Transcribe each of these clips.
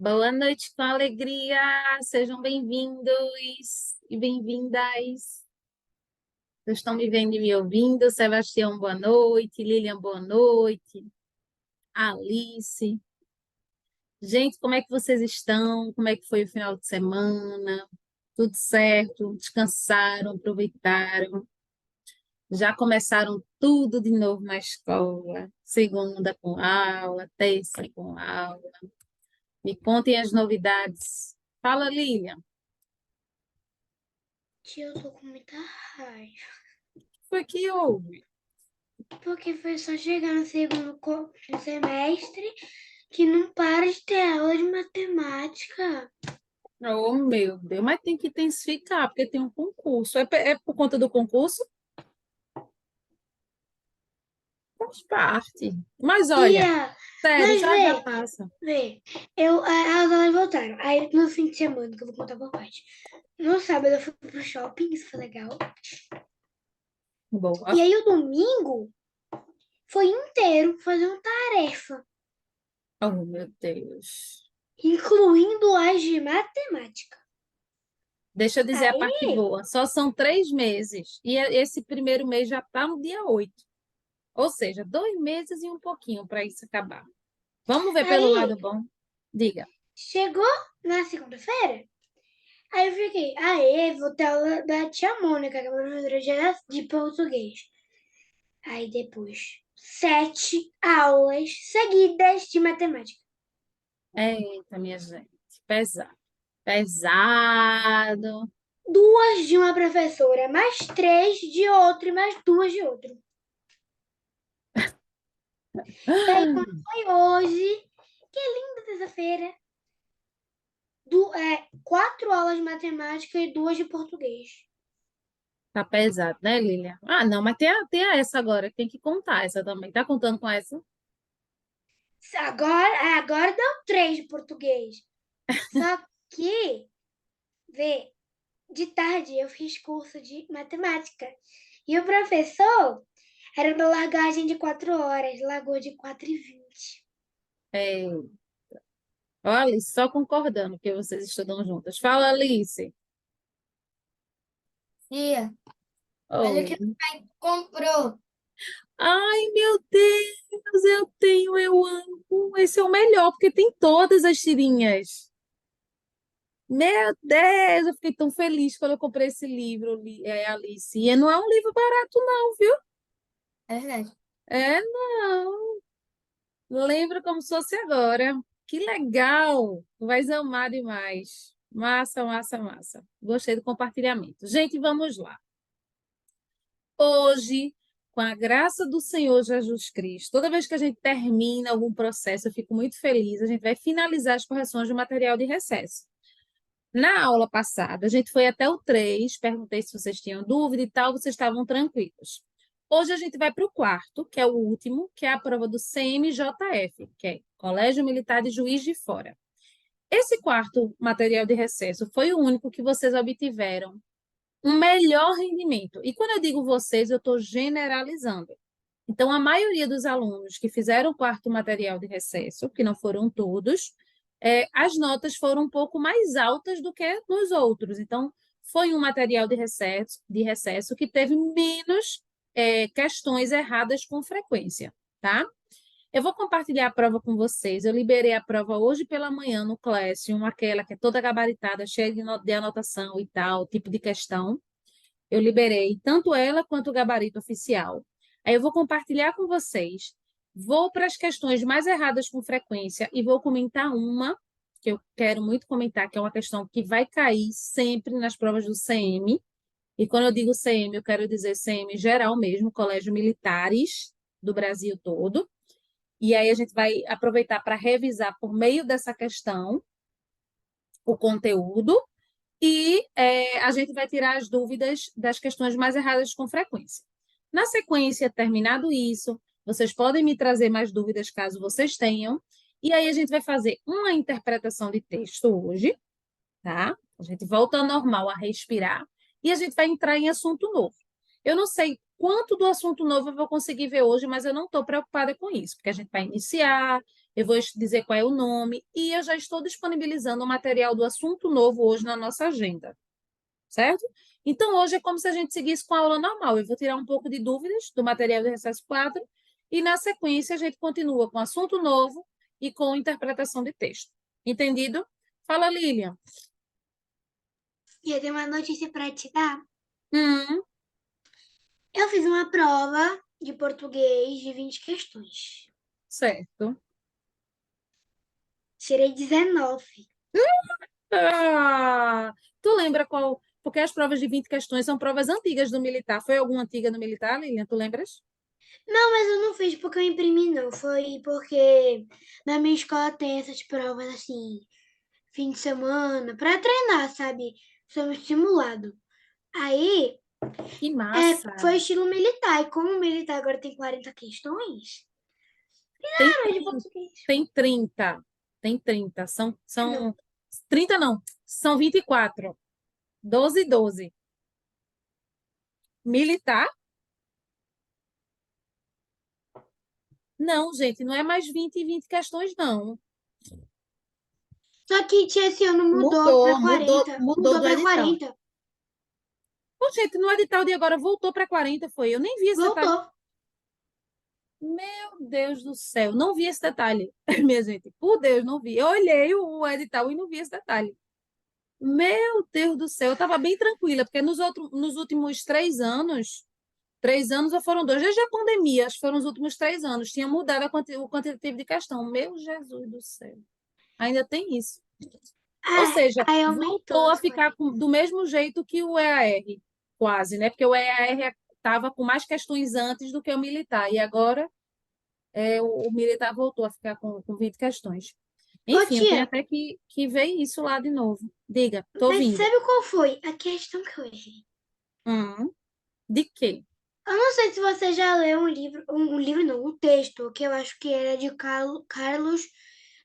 Boa noite com alegria, sejam bem-vindos e bem-vindas. Vocês estão me vendo e me ouvindo? Sebastião, boa noite. Lilian, boa noite. Alice. Gente, como é que vocês estão? Como é que foi o final de semana? Tudo certo? Descansaram? Aproveitaram? Já começaram tudo de novo na escola? Segunda com aula, terça com aula. Me contem as novidades. Fala, Lilian. Tia, eu tô com muita raiva. Foi que houve? Porque foi só chegar no segundo semestre que não para de ter aula de matemática. Oh, meu Deus, mas tem que intensificar, porque tem um concurso. É por conta do concurso? Faz parte. Mas olha, Tia, sério, mas já passa. as aulas voltaram. Aí no fim de semana, que eu vou contar por parte. No sábado eu fui pro shopping, isso foi legal. Boa. E aí o domingo foi inteiro fazendo tarefa, Oh, meu Deus. incluindo as de matemática. Deixa eu dizer a parte Aí, boa. Só são 3 meses. E esse primeiro mês já está no dia 8. Ou seja, 2 meses e um pouquinho para isso acabar. Vamos ver pelo lado aí bom? Diga. chegou na segunda-feira. Aí eu fiquei, vou ter aula da tia Mônica, que é uma professora de português. Aí depois, 7 aulas seguidas de matemática. Eita, minha gente. Pesado. Pesado. 2 de uma professora, mais 3 de outra e mais 2 de outro. E aí, quando foi hoje, que linda terça-feira, 4 aulas de matemática e 2 de português. Tá pesado, né, Lilian? Ah, não, mas tem essa agora, tem que contar essa também. Tá contando com essa? Agora deu 3 de português. Só que, vê, de tarde eu fiz curso de matemática. E o professor era uma largagem de 4 horas, largou de 4h20. É, olha, Alice, só concordando que vocês estudam juntas. Fala, Alice. Tia, olha o que Oi. o pai comprou. Ai, meu Deus, eu amo. Esse é o melhor, porque tem todas as tirinhas. Meu Deus, eu fiquei tão feliz quando eu comprei esse livro, Alice. E não é um livro barato, não, viu? É verdade. É, não. Lembro como se fosse agora. Que legal! Tu vais amar demais. Massa, massa, massa. Gostei do compartilhamento. Gente, vamos lá. Hoje, com a graça do Senhor Jesus Cristo, toda vez que a gente termina algum processo, eu fico muito feliz, a gente vai finalizar as correções do material de recesso. Na aula passada, a gente foi até o 3, perguntei se vocês tinham dúvida e tal, vocês estavam tranquilos. Hoje a gente vai para o quarto, que é o último, que é a prova do CMJF, que é Colégio Militar de Juiz de Fora. Esse quarto material de recesso foi o único que vocês obtiveram um melhor rendimento. E quando eu digo vocês, eu estou generalizando. Então, a maioria dos alunos que fizeram o quarto material de recesso, que não foram todos, as notas foram um pouco mais altas do que nos outros. Então, foi um material de recesso que teve menos questões erradas com frequência, tá? Eu vou compartilhar a prova com vocês. Eu liberei a prova hoje pela manhã no Classroom, aquela que é toda gabaritada, cheia de anotação e tal, tipo de questão. Eu liberei tanto ela quanto o gabarito oficial. Aí eu vou compartilhar com vocês. Vou para as questões mais erradas com frequência e vou comentar uma que eu quero muito comentar, que é uma questão que vai cair sempre nas provas do CM. E quando eu digo CM, eu quero dizer CM geral mesmo, Colégio Militares do Brasil todo. E aí a gente vai aproveitar para revisar por meio dessa questão o conteúdo e a gente vai tirar as dúvidas das questões mais erradas com frequência. Na sequência, terminado isso, vocês podem me trazer mais dúvidas caso vocês tenham, e aí a gente vai fazer uma interpretação de texto hoje, tá? A gente volta ao normal, a respirar, e a gente vai entrar em assunto novo. Eu não sei quanto do assunto novo eu vou conseguir ver hoje, mas eu não estou preocupada com isso, porque a gente vai iniciar, eu vou dizer qual é o nome, e eu já estou disponibilizando o material do assunto novo hoje na nossa agenda, certo? Então, hoje é como se a gente seguisse com a aula normal. Eu vou tirar um pouco de dúvidas do material do Recesso 4 e, na sequência, a gente continua com assunto novo e com interpretação de texto. Entendido? Fala, Lilian. E eu tenho uma notícia para te dar. Hum, Eu fiz uma prova de português de 20 questões. certo. Tirei 19. Ah, tu lembra qual? Porque as provas de 20 questões são provas antigas do militar. Foi alguma antiga no militar, Lilian? Tu lembras? Não, mas eu não fiz porque eu imprimi, não. Foi porque na minha escola tem essas provas assim, fim de semana, para treinar, sabe? Somos estimulado. Aí, Que massa! foi estilo militar. E como o militar agora tem 40 questões, Tem era de 30, português. tem 30. Tem 30. São, Não. são 30 não, são 24. 12 e 12. Militar? Não, gente, não é mais 20 e 20 questões, não. Só que esse ano mudou para Mudou Mudou do para edital. 40. Pô, gente, no edital de agora voltou para 40, foi. Eu nem vi esse detalhe. Voltou. Meu Deus do céu, não vi esse detalhe, minha gente. Por Deus, não vi. Eu olhei o edital e não vi esse detalhe. Meu Deus do céu, eu estava bem tranquila, porque nos últimos 3 anos ou foram dois, desde a pandemia, acho que foram os últimos 3 anos, tinha mudado o quantitativo de questão. Meu Jesus do céu, ainda tem isso. Ou seja, Aí aumentou voltou a os ficar 40. do mesmo jeito que o EAR, quase, né? Porque o EAR estava com mais questões antes do que o militar, e agora o militar voltou a ficar com 20 questões. Ô, Enfim, eu tenho tia, até que ver isso lá de novo. Diga, tô mas ouvindo. sabe qual foi a questão que eu errei? Hum, de quê? Eu não sei se você já leu um livro, um livro não, um texto, que eu acho que era de Carlos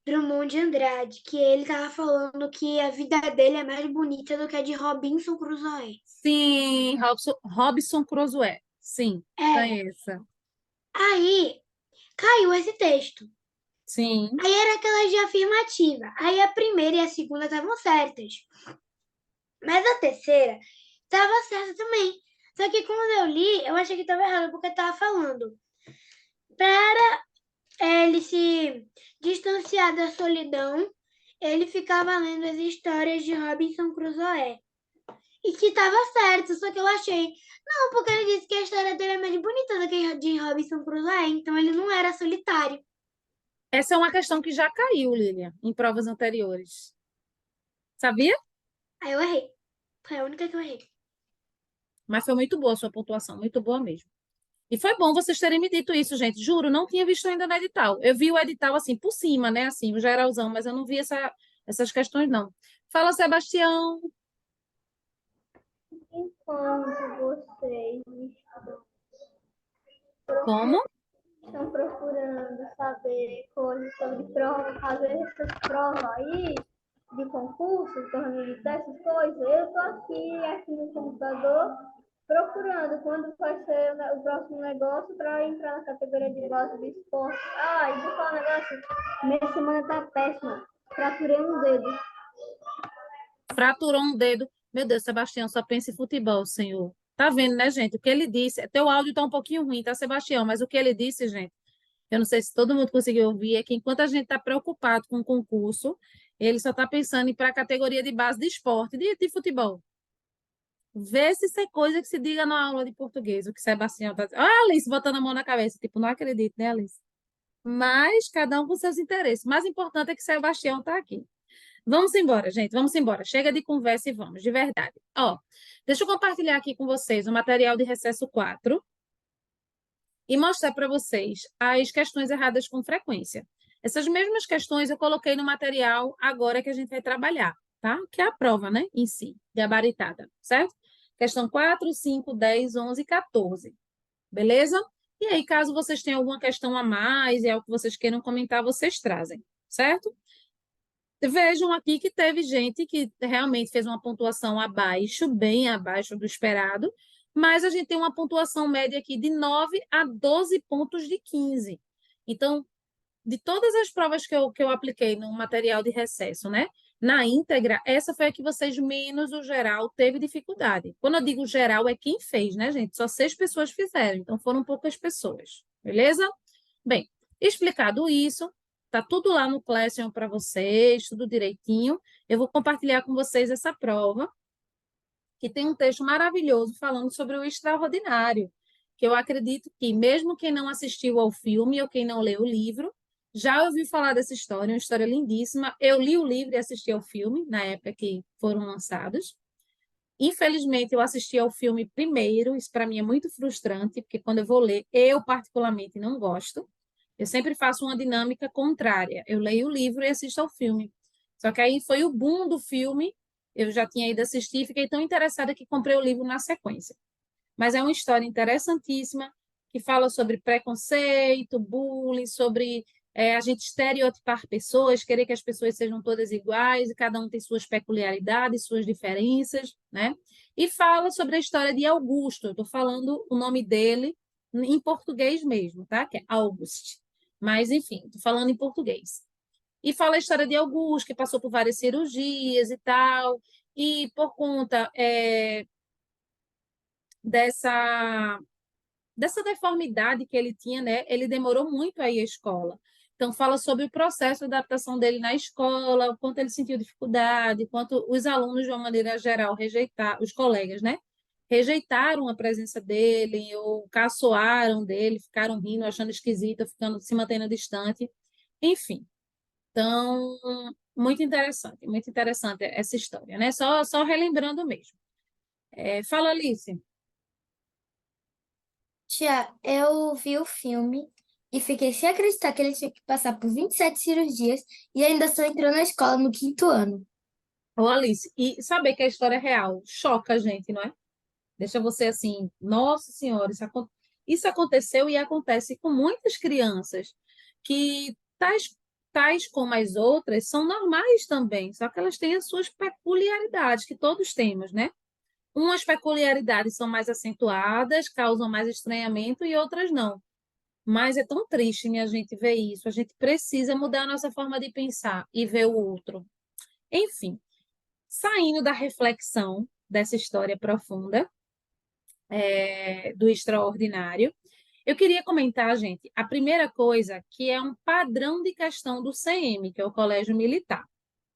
Drummond de Andrade, que ele tava falando que a vida dele é mais bonita do que a de Robinson Crusoe. Sim, Robson Crusoe. Sim, É, conheça. aí caiu esse texto. Sim. Aí era aquela de afirmativa. Aí a primeira e a segunda estavam certas. Mas a terceira estava certa também. Só que quando eu li, eu achei que estava errado, porque estava falando para ele se distanciar da solidão, ele ficava lendo as histórias de Robinson Crusoe. E que estava certo, só que eu achei. Não, porque ele disse que a história dele é mais bonita do que a de Robinson Crusoe, então ele não era solitário. Essa é uma questão que já caiu, Lilian, em provas anteriores. Sabia? Aí eu errei. Foi a única que eu errei. Mas foi muito boa a sua pontuação, muito boa mesmo. E foi bom vocês terem me dito isso, gente. Juro, não tinha visto ainda no edital. Eu vi o edital assim, por cima, né? Assim, o geralzão, mas eu não vi essas questões, não. Fala, Sebastião. Enquanto vocês Como? estão procurando saber coisas sobre prova, fazer essas provas aí de concurso, torneio dessas coisas, eu estou aqui no computador, procurando quando vai ser o próximo negócio para entrar na categoria de base de esporte. Ah, e vou falar um negócio, minha semana tá péssima, fraturei um dedo. Fraturou um dedo. Meu Deus, Sebastião, só pensa em futebol, senhor. Tá vendo, né, gente? O que ele disse. Teu áudio tá um pouquinho ruim, tá, Sebastião? Mas o que ele disse, gente, eu não sei se todo mundo conseguiu ouvir, é que enquanto a gente está preocupado com o concurso, ele só está pensando em ir para a categoria de base de esporte, de futebol. Vê se isso é coisa que se diga na aula de português, o que Sebastião está dizendo. Ah, Alice, botando a mão na cabeça. Tipo, não acredito, né, Alice? Mas cada um com seus interesses. O mais importante é que Sebastião está aqui. Vamos embora, gente, vamos embora. Chega de conversa e vamos, de verdade. Ó, deixa eu compartilhar aqui com vocês o material de recesso 4 e mostrar para vocês as questões erradas com frequência. Essas mesmas questões eu coloquei no material agora que a gente vai trabalhar, tá? Que é a prova, né, em si, gabaritada, certo? Questão 4, 5, 10, 11 e 14. Beleza? E aí, caso vocês tenham alguma questão a mais e algo que vocês queiram comentar, vocês trazem, certo? Vejam aqui que teve gente que realmente fez uma pontuação abaixo, bem abaixo do esperado, mas a gente tem uma pontuação média aqui de 9 a 12 pontos de 15. Então, de todas as provas que eu apliquei no material de recesso, né? Na íntegra, essa foi a que vocês, menos o geral, teve dificuldade. Quando eu digo geral, é quem fez, né, gente? Só 6 pessoas fizeram, então foram poucas pessoas, beleza? Bem, explicado isso, tá tudo lá no Classroom para vocês, tudo direitinho. Eu vou compartilhar com vocês essa prova, que tem um texto maravilhoso falando sobre o extraordinário, que eu acredito que, mesmo quem não assistiu ao filme ou quem não leu o livro, já ouviu falar dessa história, uma história lindíssima. Eu li o livro e assisti ao filme, na época que foram lançados. Infelizmente, eu assisti ao filme primeiro, isso para mim é muito frustrante, porque quando eu vou ler, eu particularmente não gosto. Eu sempre faço uma dinâmica contrária. Eu leio o livro e assisto ao filme. Só que aí foi o boom do filme, eu já tinha ido assistir e fiquei tão interessada que comprei o livro na sequência. Mas é uma história interessantíssima, que fala sobre preconceito, bullying, sobre a gente estereotipar pessoas, querer que as pessoas sejam todas iguais, e cada um tem suas peculiaridades, suas diferenças, né? E fala sobre a história de Augusto. Eu estou falando o nome dele em português mesmo, tá? Que é August. Mas, enfim, estou falando em português. E fala a história de Augusto, que passou por várias cirurgias e tal, e por conta dessa deformidade que ele tinha, né? Ele demorou muito a ir à escola. Então, fala sobre o processo de adaptação dele na escola, o quanto ele sentiu dificuldade, o quanto os alunos, de uma maneira geral, rejeitaram, os colegas, né? Rejeitaram a presença dele, ou caçoaram dele, ficaram rindo, achando esquisito, ficando, se mantendo distante. Enfim, então, muito interessante essa história, né? Só relembrando mesmo. Fala, Alice. Tia, eu vi o filme e fiquei sem acreditar que ele tinha que passar por 27 cirurgias e ainda só entrou na escola no 5º ano. Ô, Alice, e saber que a história é real choca a gente, não é? Deixa você assim, nossa senhora, isso aconteceu e acontece com muitas crianças que tais como as outras são normais também, só que elas têm as suas peculiaridades, que todos temos, né? Umas peculiaridades são mais acentuadas, causam mais estranhamento e outras não. Mas é tão triste, né, a gente ver isso. A gente precisa mudar a nossa forma de pensar e ver o outro. Enfim, saindo da reflexão dessa história profunda, do extraordinário, eu queria comentar, gente, a primeira coisa que é um padrão de questão do CM, que é o Colégio Militar,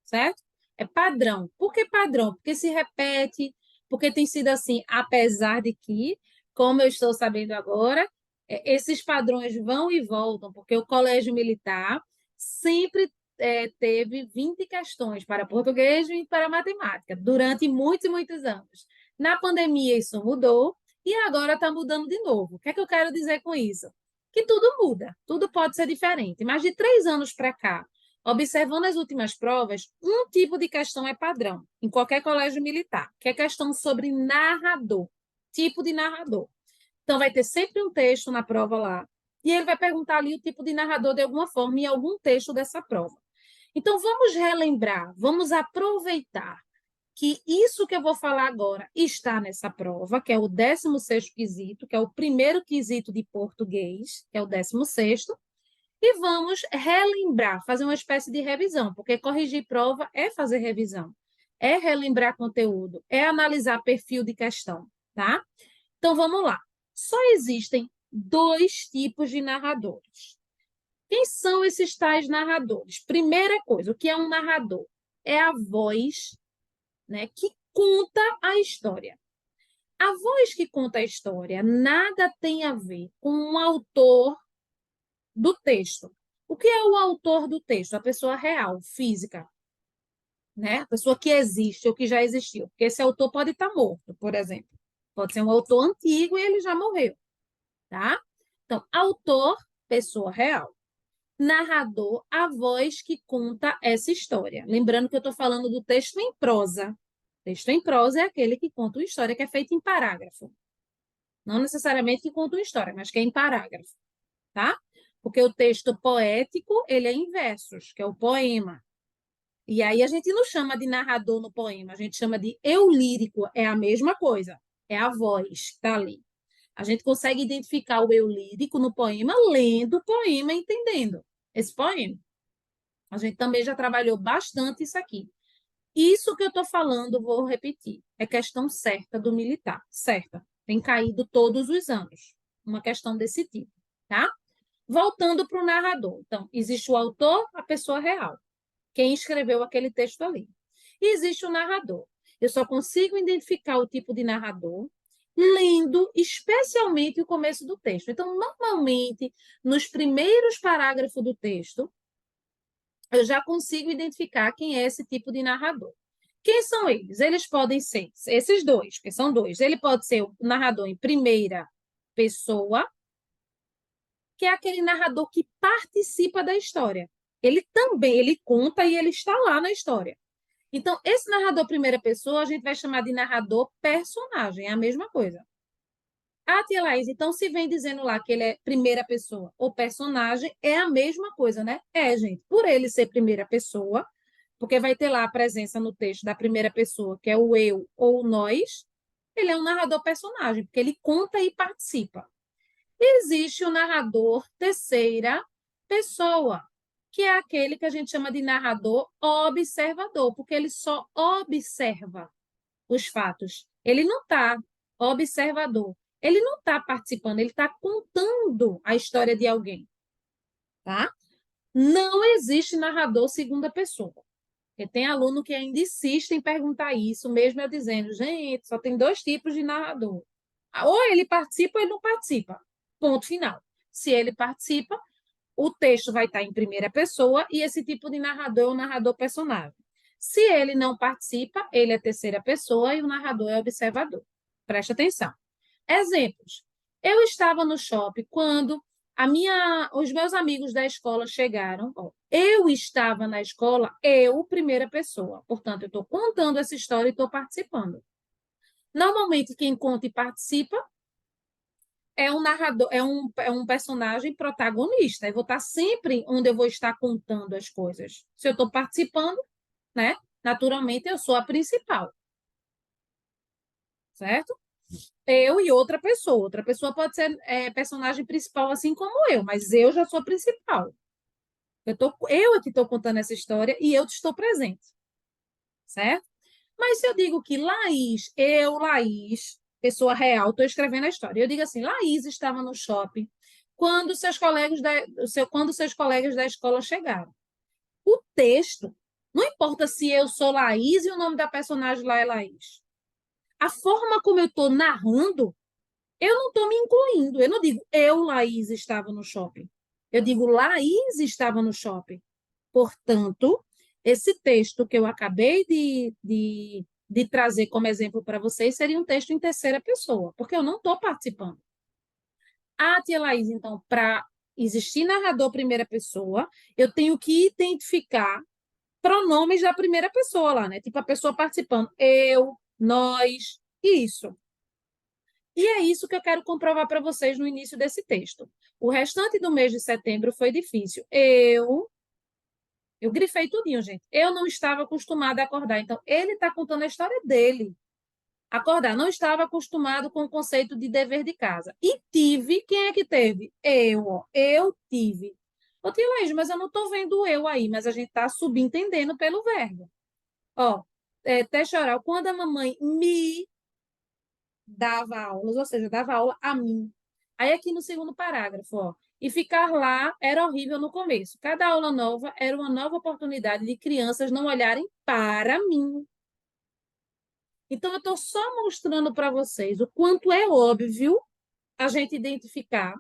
certo? É padrão. Por que padrão? Porque se repete, porque tem sido assim, apesar de que, como eu estou sabendo agora, esses padrões vão e voltam, porque o Colégio Militar sempre teve 20 questões para português e para matemática, durante muitos e muitos anos. Na pandemia, isso mudou, e agora está mudando de novo. O que é que eu quero dizer com isso? Que tudo muda, tudo pode ser diferente. Mas de 3 anos para cá, observando as últimas provas, um tipo de questão é padrão, em qualquer colégio militar, que é questão sobre narrador, tipo de narrador. Então, vai ter sempre um texto na prova lá, e ele vai perguntar ali o tipo de narrador de alguma forma em algum texto dessa prova. Então, vamos relembrar, vamos aproveitar que isso que eu vou falar agora está nessa prova, que é o 16º quesito, que é o primeiro quesito de português, que é o 16º, e vamos relembrar, fazer uma espécie de revisão, porque corrigir prova é fazer revisão, é relembrar conteúdo, é analisar perfil de questão, tá? Então, vamos lá. Só existem 2 tipos de narradores. Quem são esses tais narradores? Primeira coisa, o que é um narrador? É a voz, né, que conta a história. A voz que conta a história nada tem a ver com o autor do texto. O que é o autor do texto? A pessoa real, física, né? A pessoa que existe ou que já existiu. Porque esse autor pode estar morto, por exemplo. Pode ser um autor antigo e ele já morreu, tá? Então, autor, pessoa real. Narrador, a voz que conta essa história. Lembrando que eu estou falando do texto em prosa. Texto em prosa é aquele que conta uma história que é feita em parágrafo. Não necessariamente que conta uma história, mas que é em parágrafo, tá? Porque o texto poético, ele é em versos, que é o poema. E aí a gente não chama de narrador no poema, a gente chama de eu lírico, é a mesma coisa, é a voz que está ali. A gente consegue identificar o eu lírico no poema lendo o poema, entendendo. esse poema. A gente também já trabalhou bastante isso aqui. Isso que eu estou falando, vou repetir, é questão certa do militar, certa. Tem caído todos os anos, uma questão desse tipo, tá? Voltando para o narrador. Então, existe o autor, a pessoa real, quem escreveu aquele texto ali. E existe o narrador. Eu só consigo identificar o tipo de narrador lendo especialmente o começo do texto. Então, normalmente, nos primeiros parágrafos do texto, eu já consigo identificar quem é esse tipo de narrador. Quem são eles? Eles podem ser esses dois, porque são dois. Ele pode ser o narrador em primeira pessoa, que é aquele narrador que participa da história. Ele também, ele conta e ele está lá na história. Então, esse narrador primeira pessoa, a gente vai chamar de narrador personagem, é a mesma coisa. Ah, tia Laís, então se vem dizendo lá que ele é primeira pessoa ou personagem, é a mesma coisa, né? É, gente, por ele ser primeira pessoa, porque vai ter lá a presença no texto da primeira pessoa, que é o eu ou o nós, ele é um narrador personagem, porque ele conta e participa. Existe o narrador terceira pessoa, que é aquele que a gente chama de narrador observador, porque ele só observa os fatos. Ele não está observador. Ele não está participando, ele está contando a história de alguém. Tá? Não existe narrador segunda pessoa. Porque tem aluno que ainda insiste em perguntar isso, mesmo eu dizendo, gente, só tem dois tipos de narrador. Ou ele participa ou ele não participa. Ponto final. Se ele participa, o texto vai estar em primeira pessoa e esse tipo de narrador é o narrador personagem. Se ele não participa, ele é terceira pessoa e o narrador é observador. Preste atenção. Exemplos. Eu estava no shopping quando os meus amigos da escola chegaram. Eu estava na escola, eu, primeira pessoa. Portanto, eu estou contando essa história e estou participando. Normalmente, quem conta e participa é um narrador, é um personagem protagonista. Eu vou estar sempre onde eu vou estar contando as coisas. Se eu estou participando, né? Naturalmente, eu sou a principal. Certo? Eu e outra pessoa. Outra pessoa pode ser personagem principal, assim como eu, mas eu já sou principal. Eu é que estou contando essa história e eu estou presente. Certo? Mas se eu digo que Laís, pessoa real, estou escrevendo a história. Eu digo assim, Laís estava no shopping quando quando seus colegas da escola chegaram. O texto, não importa se eu sou Laís e o nome da personagem lá é Laís. A forma como eu estou narrando, eu não estou me incluindo. Eu não digo Laís, estava no shopping. Eu digo Laís estava no shopping. Portanto, esse texto que eu acabei de trazer como exemplo para vocês seria um texto em terceira pessoa, porque eu não estou participando. Ah, tia Laís, então, para existir narrador primeira pessoa, eu tenho que identificar pronomes da primeira pessoa lá, né? Tipo a pessoa participando. Eu, nós, isso. E é isso que eu quero comprovar para vocês no início desse texto. O restante do mês de setembro foi difícil. Eu grifei tudinho, gente. Eu não estava acostumada a acordar. Então, ele está contando a história dele. Acordar. Não estava acostumado com o conceito de dever de casa. E tive. Quem é que teve? Eu, ó. Eu tive. Ô, tia Laís, mas eu não estou vendo o eu aí, mas a gente está subentendendo pelo verbo. Ó, teste oral. Quando a mamãe me dava aulas, ou seja, dava aula a mim. Aí aqui no segundo parágrafo, ó, e ficar lá era horrível no começo. Cada aula nova era uma nova oportunidade de crianças não olharem para mim. Então, eu estou só mostrando para vocês o quanto é óbvio a gente identificar,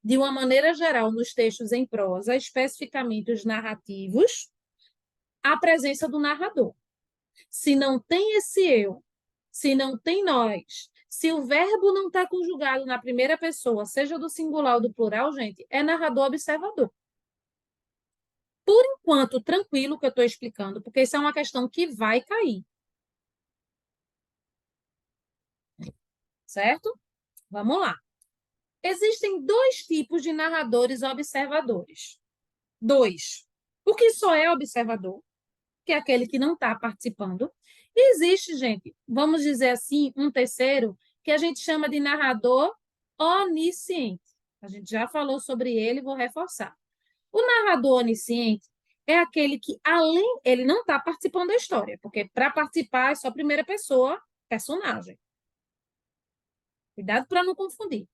de uma maneira geral, nos textos em prosa, especificamente os narrativos, a presença do narrador. Se não tem esse eu, se não tem nós, se o verbo não está conjugado na primeira pessoa, seja do singular ou do plural, gente, é narrador observador. Por enquanto, tranquilo que eu estou explicando, porque isso é uma questão que vai cair. Certo? Vamos lá. Existem dois tipos de narradores observadores. Dois. O que só é observador, que é aquele que não está participando. E existe, gente, vamos dizer assim, um terceiro, que a gente chama de narrador onisciente. A gente já falou sobre ele, vou reforçar. O narrador onisciente é aquele que, ele não está participando da história, porque para participar é só primeira pessoa, personagem. Cuidado para não confundir.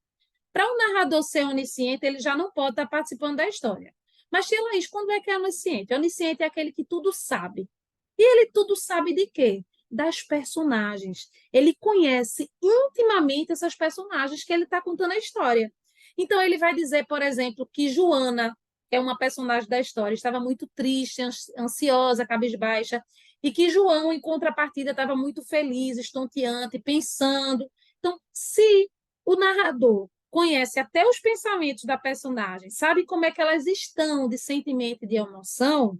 Para um narrador ser onisciente, ele já não pode estar participando da história. Mas, Tia Laís, quando é que é onisciente? Onisciente é aquele que tudo sabe. E ele tudo sabe de quê? Das personagens. Ele conhece intimamente essas personagens que ele está contando a história. Então, ele vai dizer, por exemplo, que Joana, que é uma personagem da história, estava muito triste, ansiosa, cabisbaixa, e que João, em contrapartida, estava muito feliz, estonteante, pensando. Então, se o narrador conhece até os pensamentos da personagem, sabe como é que elas estão de sentimento e de emoção,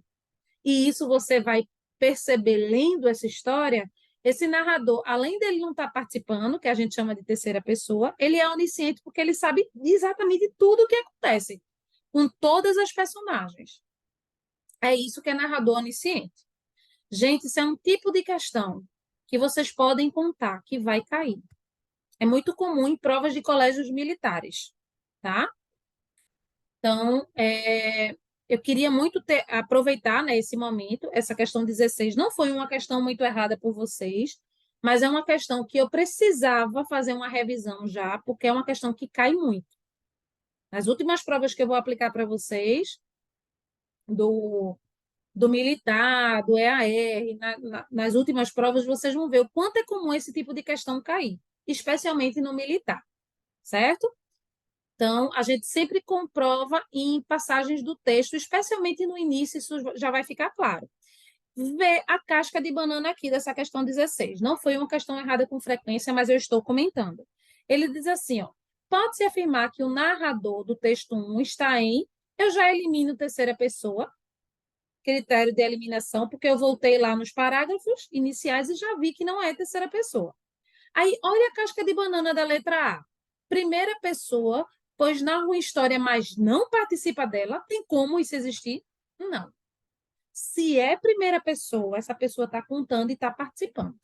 e isso você vai perceber lendo essa história, esse narrador, além dele não estar participando, que a gente chama de terceira pessoa, ele é onisciente porque ele sabe exatamente tudo o que acontece com todas as personagens. É isso que é narrador onisciente. Gente, isso é um tipo de questão que vocês podem contar que vai cair. É muito comum em provas de colégios militares, tá? Então, eu queria muito aproveitar, né, esse momento. Essa questão 16 não foi uma questão muito errada por vocês, mas é uma questão que eu precisava fazer uma revisão já, porque é uma questão que cai muito. Nas últimas provas que eu vou aplicar para vocês, do, do militar, do EAR, nas últimas provas, vocês vão ver o quanto é comum esse tipo de questão cair, especialmente no militar, certo? Então, a gente sempre comprova em passagens do texto, especialmente no início, isso já vai ficar claro. Vê a casca de banana aqui dessa questão 16. Não foi uma questão errada com frequência, mas eu estou comentando. Ele diz assim, ó, pode-se afirmar que o narrador do texto 1 está em... Eu já elimino terceira pessoa, critério de eliminação, porque eu voltei lá nos parágrafos iniciais e já vi que não é terceira pessoa. Aí, olha a casca de banana da letra A. Primeira pessoa, pois narra uma história, mas não participa dela. Tem como isso existir? Não. Se é primeira pessoa, essa pessoa está contando e está participando.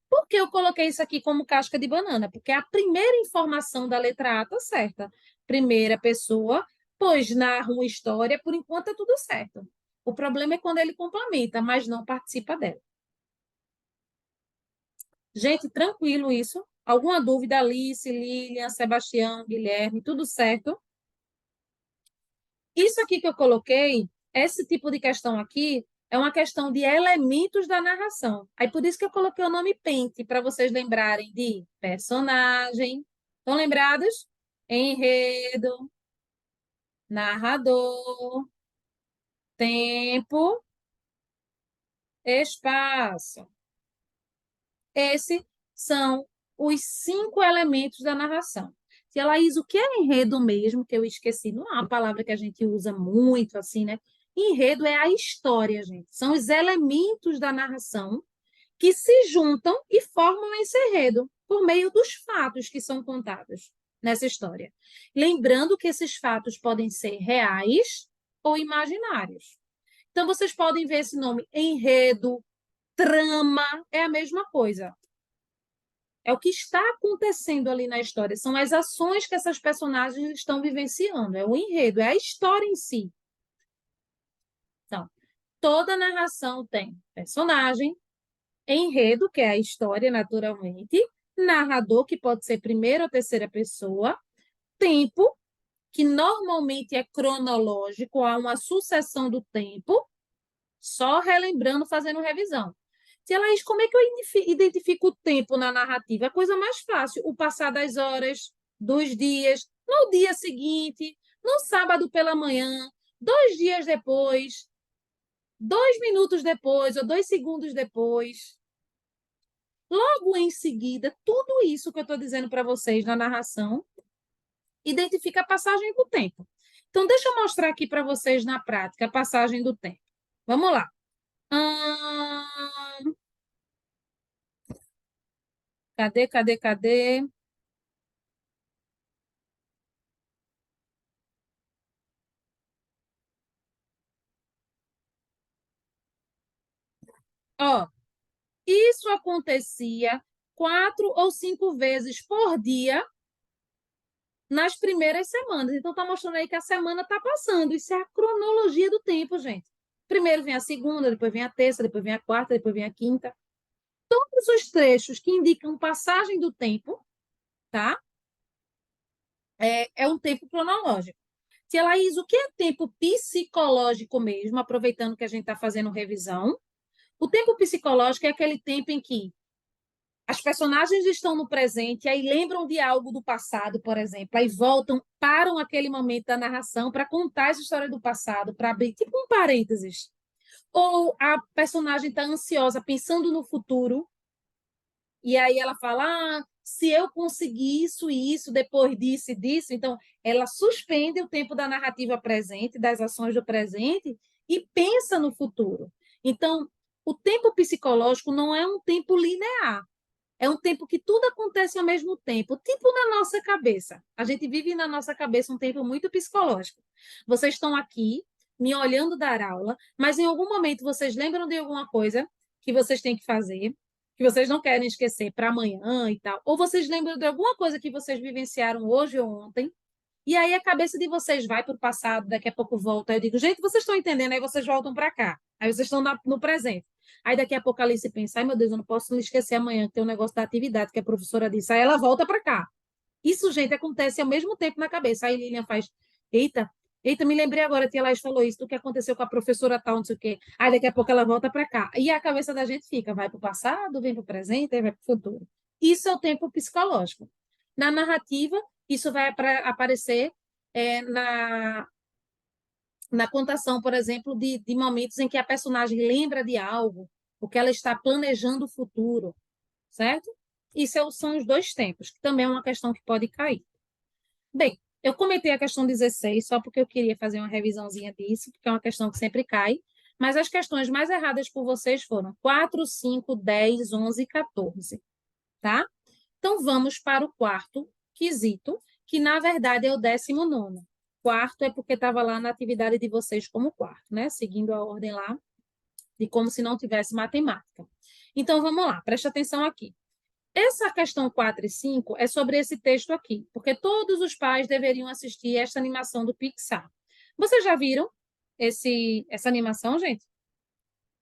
Por que eu coloquei isso aqui como casca de banana? Porque a primeira informação da letra A está certa. Primeira pessoa, pois narra uma história, por enquanto é tudo certo. O problema é quando ele complementa, mas não participa dela. Gente, tranquilo isso? Alguma dúvida, Alice, Lilian, Sebastião, Guilherme, tudo certo? Isso aqui que eu coloquei, esse tipo de questão aqui, é uma questão de elementos da narração. Aí por isso que eu coloquei o nome Pente, para vocês lembrarem de personagem. Estão lembrados? Enredo, narrador, tempo, espaço. Esses são os 5 elementos da narração. Tia Laís, o que é enredo mesmo? Que eu esqueci. Não é uma palavra que a gente usa muito, assim, né? Enredo é a história, gente. São os elementos da narração que se juntam e formam esse enredo por meio dos fatos que são contados nessa história. Lembrando que esses fatos podem ser reais ou imaginários. Então, vocês podem ver esse nome enredo, trama, é a mesma coisa. É o que está acontecendo ali na história, são as ações que essas personagens estão vivenciando, é o enredo, é a história em si. Então, toda narração tem personagem, enredo, que é a história, naturalmente, narrador, que pode ser primeira ou terceira pessoa, tempo, que normalmente é cronológico, há uma sucessão do tempo, só relembrando, fazendo revisão. Tia Laís, como é que eu identifico o tempo na narrativa? É a coisa mais fácil, o passar das horas, dos dias, no dia seguinte, no sábado pela manhã, 2 dias depois, 2 minutos depois ou 2 segundos depois. Logo em seguida, tudo isso que eu estou dizendo para vocês na narração identifica a passagem do tempo. Então, deixa eu mostrar aqui para vocês na prática a passagem do tempo. Vamos lá. Cadê? Ó, isso acontecia 4 ou 5 vezes por dia nas primeiras semanas. Então, está mostrando aí que a semana está passando. Isso é a cronologia do tempo, gente. Primeiro vem a segunda, depois vem a terça, depois vem a quarta, depois vem a quinta. Todos os trechos que indicam passagem do tempo, tá? É um tempo cronológico. Tia Laís, o que é tempo psicológico mesmo? Aproveitando que a gente está fazendo revisão. O tempo psicológico é aquele tempo em que as personagens estão no presente, aí lembram de algo do passado, por exemplo, aí voltam, param aquele momento da narração para contar essa história do passado, para abrir tipo um parênteses. Ou a personagem está ansiosa, pensando no futuro, e aí ela fala, se eu conseguir isso e isso, depois disso e disso, então ela suspende o tempo da narrativa presente, das ações do presente, e pensa no futuro. Então, o tempo psicológico não é um tempo linear, é um tempo que tudo acontece ao mesmo tempo, tipo na nossa cabeça. A gente vive na nossa cabeça um tempo muito psicológico. Vocês estão aqui, me olhando dar aula, mas em algum momento vocês lembram de alguma coisa que vocês têm que fazer, que vocês não querem esquecer para amanhã e tal, ou vocês lembram de alguma coisa que vocês vivenciaram hoje ou ontem, e aí a cabeça de vocês vai para o passado, daqui a pouco volta. Eu digo, gente, vocês estão entendendo? Aí vocês voltam para cá. Aí vocês estão no presente. Aí daqui a pouco a Alice pensa, ai meu Deus, eu não posso me esquecer amanhã que tem um negócio da atividade que a professora disse. Aí ela volta para cá. Isso, gente, acontece ao mesmo tempo na cabeça. Aí Lilian faz, eita, eita, me lembrei agora, a tia Laís falou isso, do que aconteceu com a professora tal, não sei o quê. Aí daqui a pouco ela volta para cá. E a cabeça da gente fica, vai para o passado, vem para o presente, aí vai para o futuro. Isso é o tempo psicológico. Na narrativa, isso vai aparecer na contação, por exemplo, de momentos em que a personagem lembra de algo, o que ela está planejando o futuro, certo? Isso são os dois tempos, que também é uma questão que pode cair. Bem, eu comentei a questão 16 só porque eu queria fazer uma revisãozinha disso, porque é uma questão que sempre cai, mas as questões mais erradas por vocês foram 4, 5, 10, 11 e 14, tá? Então, vamos para o quarto quesito, que na verdade é o 19º. Quarto é porque estava lá na atividade de vocês como quarto, né? Seguindo a ordem lá, de como se não tivesse matemática. Então, vamos lá, preste atenção aqui. Essa questão 4 e 5 é sobre esse texto aqui, porque todos os pais deveriam assistir esta animação do Pixar. Vocês já viram essa animação, gente?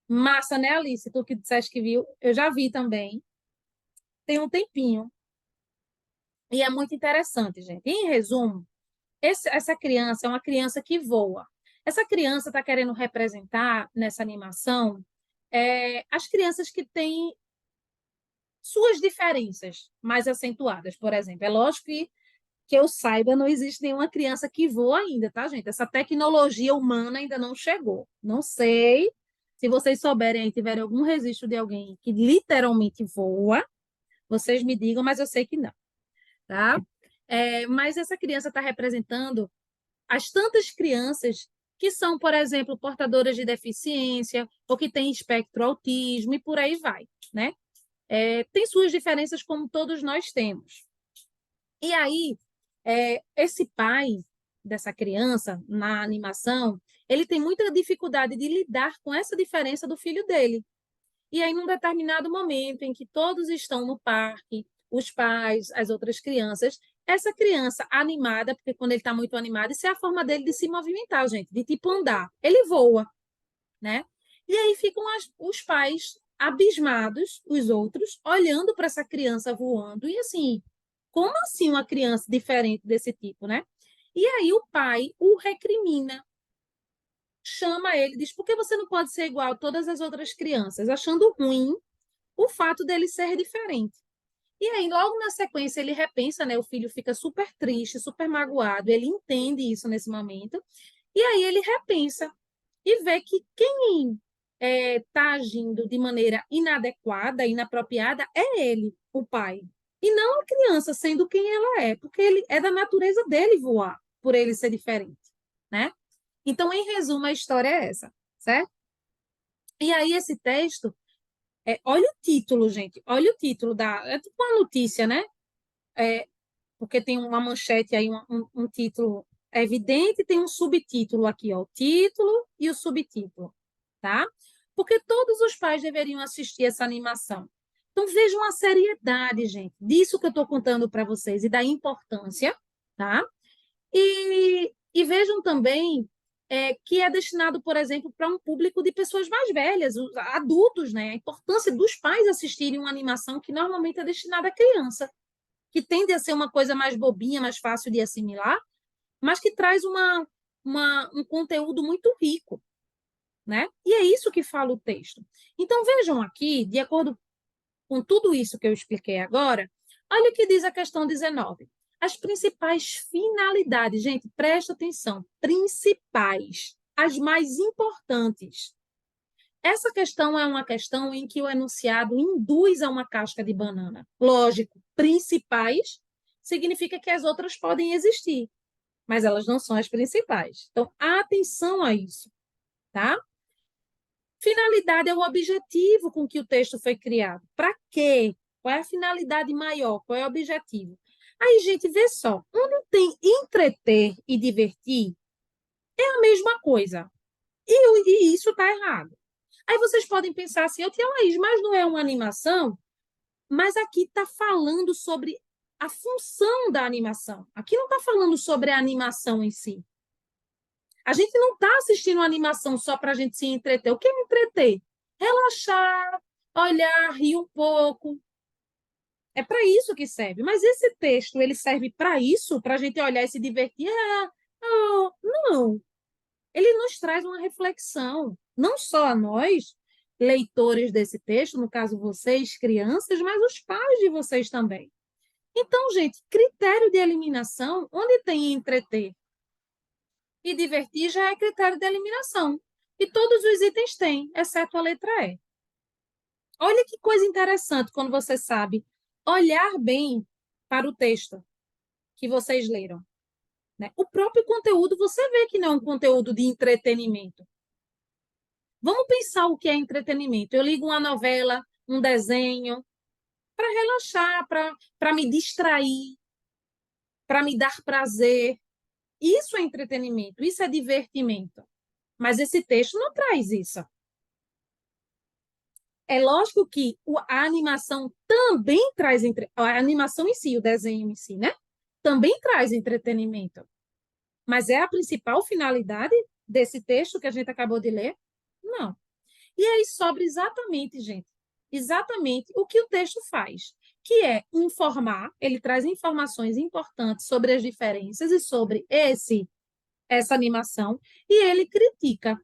Massa, né, Alice? Tu que disseste que viu. Eu já vi também. Tem um tempinho. E é muito interessante, gente. Em resumo, essa criança é uma criança que voa. Essa criança está querendo representar nessa animação as crianças que têm suas diferenças mais acentuadas, por exemplo. É lógico que eu saiba, não existe nenhuma criança que voa ainda, tá, gente? Essa tecnologia humana ainda não chegou. Não sei se vocês souberem aí, tiverem algum registro de alguém que literalmente voa, vocês me digam, mas eu sei que não, tá? Mas essa criança está representando as tantas crianças que são, por exemplo, portadoras de deficiência ou que têm espectro autismo e por aí vai, né? Tem suas diferenças como todos nós temos. E aí, esse pai dessa criança, na animação, ele tem muita dificuldade de lidar com essa diferença do filho dele. E aí, num determinado momento em que todos estão no parque, os pais, as outras crianças, essa criança animada, porque quando ele está muito animado, isso é a forma dele de se movimentar, gente, de tipo andar. Ele voa, né? E aí ficam os pais abismados, os outros, olhando para essa criança voando, e assim, como assim uma criança diferente desse tipo, né? E aí o pai o recrimina, chama ele, diz, por que você não pode ser igual a todas as outras crianças? Achando ruim o fato dele ser diferente. E aí, logo na sequência, ele repensa, né? O filho fica super triste, super magoado, ele entende isso nesse momento, e aí ele repensa e vê que quem está agindo de maneira inadequada, inapropriada, é ele, o pai. E não a criança, sendo quem ela é, porque ele é da natureza dele voar, por ele ser diferente, né? Então, em resumo, a história é essa, certo? E aí, esse texto, olha o título, gente, olha o título é tipo uma notícia, né? Porque tem uma manchete aí, um título evidente, tem um subtítulo aqui, ó, o título e o subtítulo, tá? Porque todos os pais deveriam assistir essa animação. Então, vejam a seriedade, gente, disso que eu estou contando para vocês e da importância, tá? E vejam também que é destinado, por exemplo, para um público de pessoas mais velhas, os adultos, né? A importância dos pais assistirem uma animação que normalmente é destinada à criança, que tende a ser uma coisa mais bobinha, mais fácil de assimilar, mas que traz um conteúdo muito rico, né? E é isso que fala o texto. Então, vejam aqui, de acordo com tudo isso que eu expliquei agora, olha o que diz a questão 19. As principais finalidades, gente, presta atenção, principais, as mais importantes. Essa questão é uma questão em que o enunciado induz a uma casca de banana. Lógico, principais significa que as outras podem existir, mas elas não são as principais. Então, atenção a isso, tá? Finalidade é o objetivo com que o texto foi criado. Para quê? Qual é a finalidade maior? Qual é o objetivo? Aí, gente, vê só. Onde tem entreter e divertir, é a mesma coisa. E isso está errado. Aí vocês podem pensar assim, eu tia Laís, mas não é uma animação? Mas aqui está falando sobre a função da animação. Aqui não está falando sobre a animação em si. A gente não está assistindo uma animação só para a gente se entreter. O que é me entreter? Relaxar, olhar, rir um pouco. É para isso que serve. Mas esse texto, ele serve para isso? Para a gente olhar e se divertir? Não. Ele nos traz uma reflexão. Não só a nós, leitores desse texto, no caso vocês, crianças, mas os pais de vocês também. Então, gente, critério de eliminação, onde tem entreter e divertir já é critério de eliminação. E todos os itens têm, exceto a letra E. Olha que coisa interessante quando você sabe olhar bem para o texto que vocês leram, né? O próprio conteúdo, você vê que não é um conteúdo de entretenimento. Vamos pensar o que é entretenimento. Eu ligo uma novela, um desenho, para relaxar, para me distrair, para me dar prazer. Isso é entretenimento, isso é divertimento. Mas esse texto não traz isso. É lógico que a animação também traz a animação em si, o desenho em si, né? Também traz entretenimento. Mas é a principal finalidade desse texto que a gente acabou de ler? Não. E aí sobra exatamente, gente, exatamente o que o texto faz, que é informar, ele traz informações importantes sobre as diferenças e sobre essa animação, e ele critica.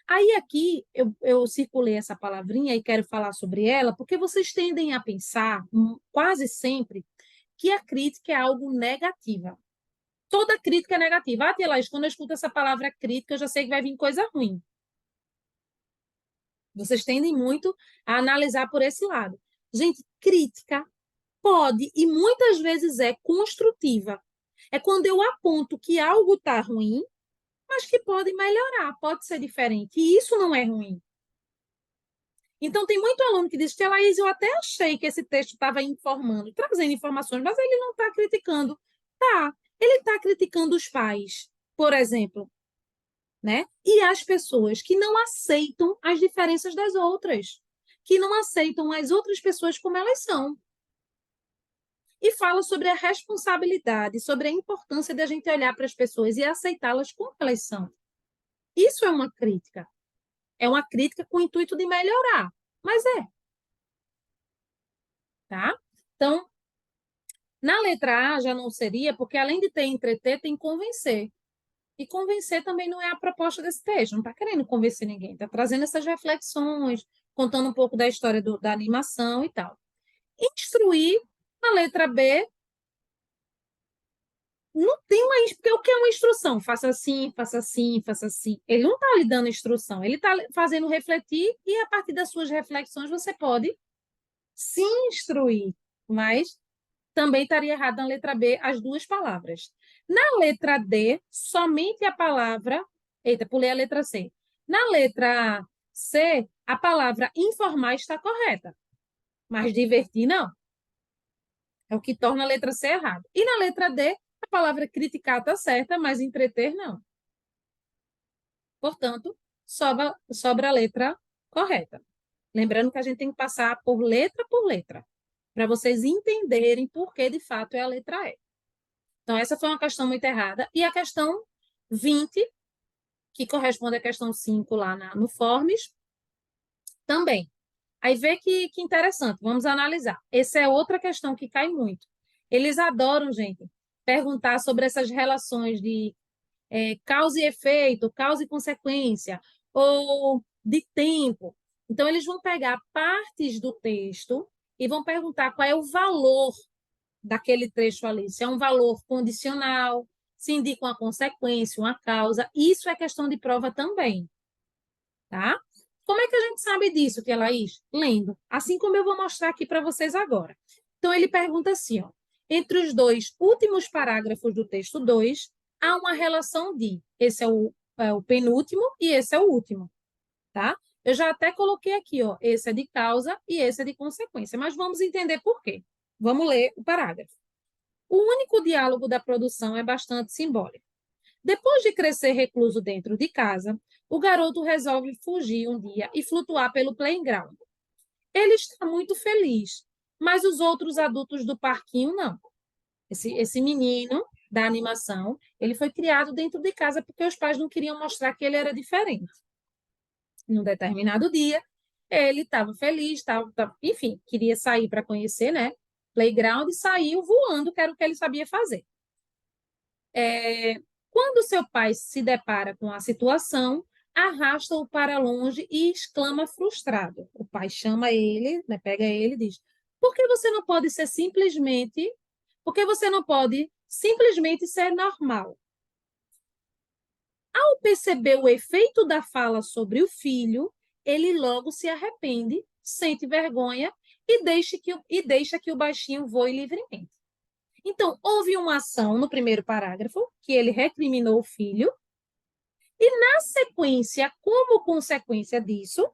Aí aqui eu circulei essa palavrinha e quero falar sobre ela, porque vocês tendem a pensar, quase sempre, que a crítica é algo negativa. Toda crítica é negativa. Ah, tia Laís, quando eu escuto essa palavra crítica, eu já sei que vai vir coisa ruim. Vocês tendem muito a analisar por esse lado. Gente, crítica pode e muitas vezes é construtiva. É quando eu aponto que algo está ruim, mas que pode melhorar, pode ser diferente. E isso não é ruim. Então, tem muito aluno que diz, tia Laís, eu até achei que esse texto estava informando, trazendo informações, mas ele não está criticando. Tá, ele está criticando os pais, por exemplo, né? E as pessoas que não aceitam as diferenças das outras, que não aceitam as outras pessoas como elas são. E fala sobre a responsabilidade, sobre a importância de a gente olhar para as pessoas e aceitá-las como elas são. Isso é uma crítica. É uma crítica com o intuito de melhorar, mas tá? Então, na letra A já não seria, porque além de ter entreter, tem convencer. E convencer também não é a proposta desse texto, não está querendo convencer ninguém, está trazendo essas reflexões, contando um pouco da história da animação e tal. Instruir, na letra B, não tem uma... Porque o que é uma instrução? Faça assim, faça assim, faça assim. Ele não está lhe dando instrução, ele está fazendo refletir e a partir das suas reflexões você pode se instruir, mas também estaria errado na letra B as duas palavras. Na letra D, somente a palavra... Eita, pulei a letra C. Na letra C, a palavra informar está correta, mas divertir não. É o que torna a letra C errada. E na letra D, a palavra criticar está certa, mas entreter não. Portanto, sobra a letra correta. Lembrando que a gente tem que passar por letra, para vocês entenderem por que, de fato, é a letra E. Então, essa foi uma questão muito errada. E a questão 20, que corresponde à questão 5 lá no Forms, também. Aí vê que interessante, vamos analisar. Essa é outra questão que cai muito. Eles adoram, gente, perguntar sobre essas relações de causa e efeito, causa e consequência, ou de tempo. Então, eles vão pegar partes do texto e vão perguntar qual é o valor daquele trecho ali. Se é um valor condicional, se indica uma consequência, uma causa. Isso é questão de prova também, tá? Como é que a gente sabe disso, Tia Laís? Lendo, assim como eu vou mostrar aqui para vocês agora. Então, ele pergunta assim, ó, entre os dois últimos parágrafos do texto 2, há uma relação de, esse é o penúltimo e esse é o último, tá? Eu já até coloquei aqui, ó, esse é de causa e esse é de consequência, mas vamos entender por quê. Vamos ler o parágrafo. O único diálogo da produção é bastante simbólico. Depois de crescer recluso dentro de casa, o garoto resolve fugir um dia e flutuar pelo playground. Ele está muito feliz, mas os outros adultos do parquinho não. Esse menino da animação, ele foi criado dentro de casa porque os pais não queriam mostrar que ele era diferente. Em um determinado dia, ele estava feliz, enfim, queria sair para conhecer, né? Playground e saiu voando, que era o que ele sabia fazer. Quando seu pai se depara com a situação, arrasta-o para longe e exclama frustrado. O pai chama ele, né, pega ele e diz: por que você não pode ser simplesmente, por que você não pode simplesmente ser normal? Ao perceber o efeito da fala sobre o filho, ele logo se arrepende, sente vergonha e deixa que o baixinho voe livremente. Então, houve uma ação no primeiro parágrafo, que ele recriminou o filho, e na sequência, como consequência disso,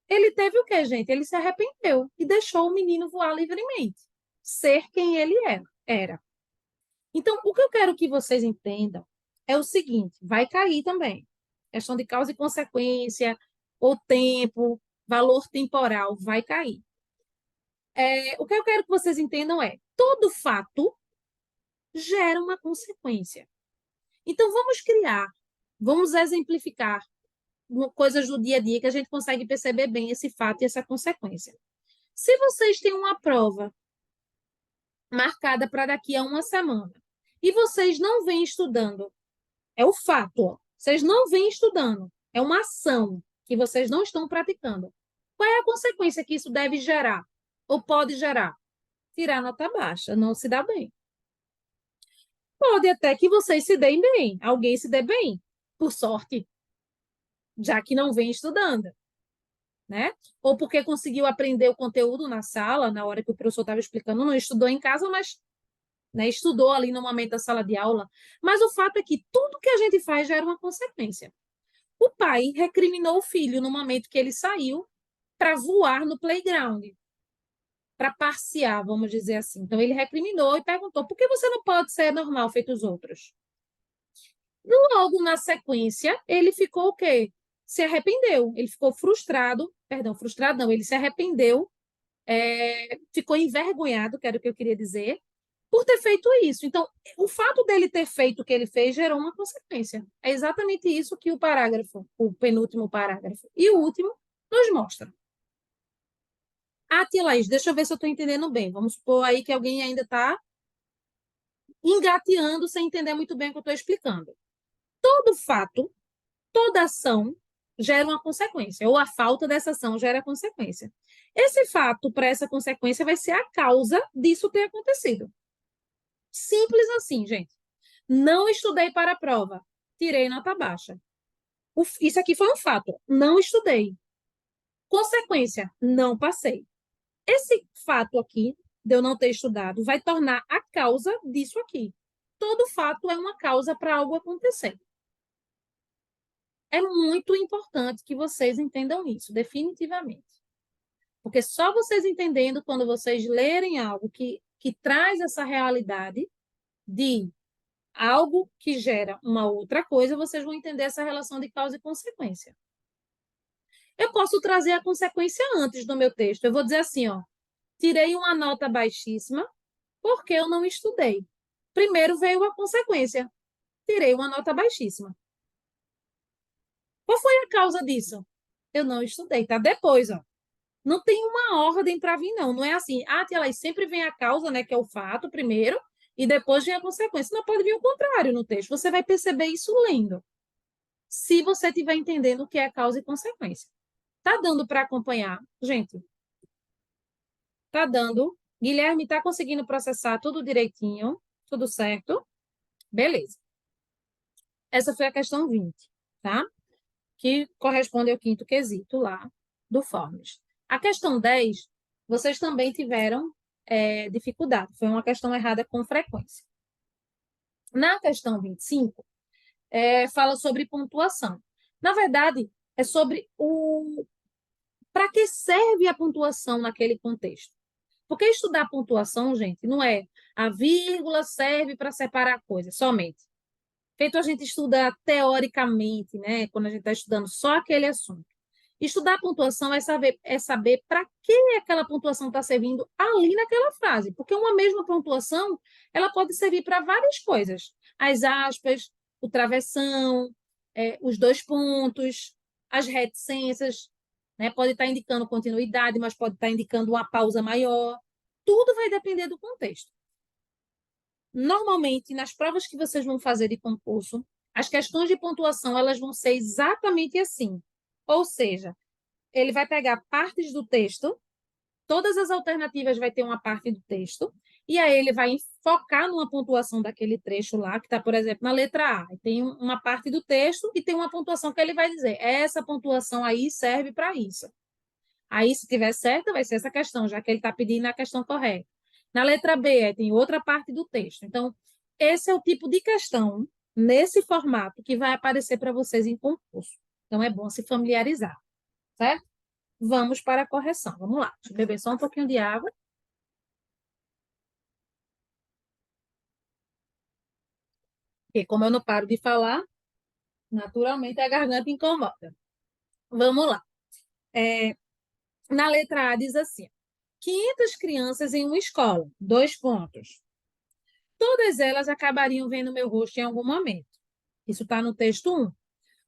ele teve o quê, gente? Ele se arrependeu e deixou o menino voar livremente, ser quem ele era. Então, o que eu quero que vocês entendam é o seguinte, vai cair também. Questão de causa e consequência, o tempo, valor temporal, vai cair. O que eu quero que vocês entendam é, todo fato gera uma consequência. Então, vamos exemplificar coisas do dia a dia que a gente consegue perceber bem esse fato e essa consequência. Se vocês têm uma prova marcada para daqui a uma semana e vocês não vêm estudando, é o fato, ó, vocês não vêm estudando, é uma ação que vocês não estão praticando. Qual é a consequência que isso deve gerar? Ou pode gerar? Tirar nota baixa, não se dá bem. Pode até que vocês se deem bem, alguém se dê bem, por sorte, já que não vem estudando, né? Ou porque conseguiu aprender o conteúdo na sala, na hora que o professor estava explicando, não estudou em casa, mas né, estudou ali no momento da sala de aula. Mas o fato é que tudo que a gente faz gera uma consequência. O pai recriminou o filho no momento que ele saiu para voar no playground, para passear, vamos dizer assim. Então, ele recriminou e perguntou, por que você não pode ser normal feito os outros? Logo na sequência, ele ficou o quê? Se arrependeu. Ele ficou frustrado, frustrado não, ele se arrependeu, ficou envergonhado, que era o que eu queria dizer, por ter feito isso. Então, o fato dele ter feito o que ele fez gerou uma consequência. É exatamente isso que o penúltimo parágrafo e o último, nos mostra. Tia Laís, deixa eu ver se eu estou entendendo bem. Vamos supor aí que alguém ainda está engateando sem entender muito bem o que eu estou explicando. Todo fato, toda ação gera uma consequência, ou a falta dessa ação gera consequência. Esse fato, para essa consequência, vai ser a causa disso ter acontecido. Simples assim, gente. Não estudei para a prova, tirei nota baixa. Isso aqui foi um fato, não estudei. Consequência, não passei. Esse fato aqui, de eu não ter estudado, vai tornar a causa disso aqui. Todo fato é uma causa para algo acontecer. É muito importante que vocês entendam isso, definitivamente. Porque só vocês entendendo, quando vocês lerem algo que traz essa realidade de algo que gera uma outra coisa, vocês vão entender essa relação de causa e consequência. Eu posso trazer a consequência antes do meu texto. Eu vou dizer assim, ó, tirei uma nota baixíssima porque eu não estudei. Primeiro veio a consequência. Tirei uma nota baixíssima. Qual foi a causa disso? Eu não estudei, tá? Depois, ó. Não tem uma ordem para vir, não. Não é assim, tia Laís, sempre vem a causa, né, que é o fato primeiro, e depois vem a consequência. Não pode vir o contrário no texto. Você vai perceber isso lendo, se você estiver entendendo o que é causa e consequência. Tá dando para acompanhar? Gente, tá dando. Guilherme tá conseguindo processar tudo direitinho, tudo certo? Beleza. Essa foi a questão 20, tá? Que corresponde ao quinto quesito lá do Forms. A questão 10, vocês também tiveram dificuldade. Foi uma questão errada com frequência. Na questão 25, fala sobre pontuação. Na verdade, é sobre para que serve a pontuação naquele contexto. Porque estudar pontuação, gente, não é a vírgula serve para separar coisas somente. Feito a gente estuda teoricamente, né? Quando a gente está estudando só aquele assunto. Estudar pontuação é saber para que aquela pontuação está servindo ali naquela frase. Porque uma mesma pontuação, ela pode servir para várias coisas. As aspas, o travessão, os dois pontos, as reticências, né? Pode estar indicando continuidade, mas pode estar indicando uma pausa maior. Tudo vai depender do contexto. Normalmente, nas provas que vocês vão fazer de concurso, as questões de pontuação elas vão ser exatamente assim. Ou seja, ele vai pegar partes do texto, todas as alternativas vai ter uma parte do texto, e aí ele vai focar numa pontuação daquele trecho lá, que está, por exemplo, na letra A. Tem uma parte do texto e tem uma pontuação que ele vai dizer, essa pontuação aí serve para isso. Aí, se tiver certo, vai ser essa questão, já que ele está pedindo a questão correta. Na letra B, tem outra parte do texto. Então, esse é o tipo de questão, nesse formato, que vai aparecer para vocês em concurso. Então, é bom se familiarizar, certo? Vamos para a correção. Vamos lá. Deixa eu beber só um pouquinho de água. Porque, como eu não paro de falar, naturalmente a garganta incomoda. Vamos lá. Na letra A diz assim: 500 crianças em uma escola, 2 pontos. Todas elas acabariam vendo meu rosto em algum momento. Isso está no texto 1.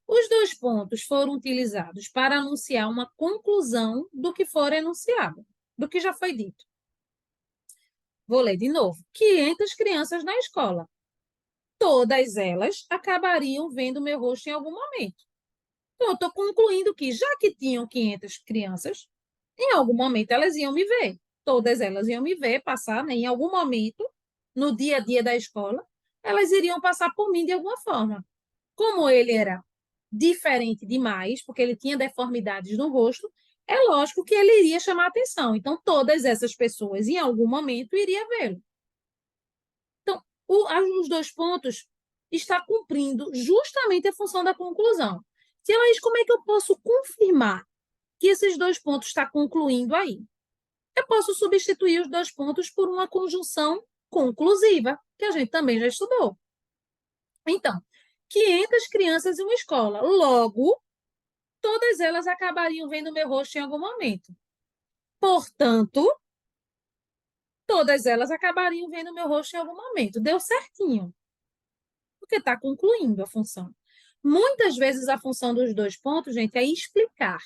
Os 2 pontos foram utilizados para anunciar uma conclusão do que for enunciado, do que já foi dito. Vou ler de novo. 500 crianças na escola. Todas elas acabariam vendo meu rosto em algum momento. Então, eu estou concluindo que, já que tinham 500 crianças, em algum momento elas iam me ver. Todas elas iam me ver, passar, né, em algum momento, no dia a dia da escola, elas iriam passar por mim de alguma forma. Como ele era diferente demais, porque ele tinha deformidades no rosto, é lógico que ele iria chamar atenção. Então, todas essas pessoas, em algum momento, iriam vê-lo. Então, os 2 pontos está cumprindo justamente a função da conclusão. Tia Laís, como é que eu posso confirmar que esses 2 pontos estão concluindo aí? Eu posso substituir os 2 pontos por uma conjunção conclusiva, que a gente também já estudou. Então, 500 crianças em uma escola. Logo, todas elas acabariam vendo meu rosto em algum momento. Portanto, todas elas acabariam vendo meu rosto em algum momento. Deu certinho. Porque está concluindo a função. Muitas vezes a função dos 2 pontos, gente, é explicar.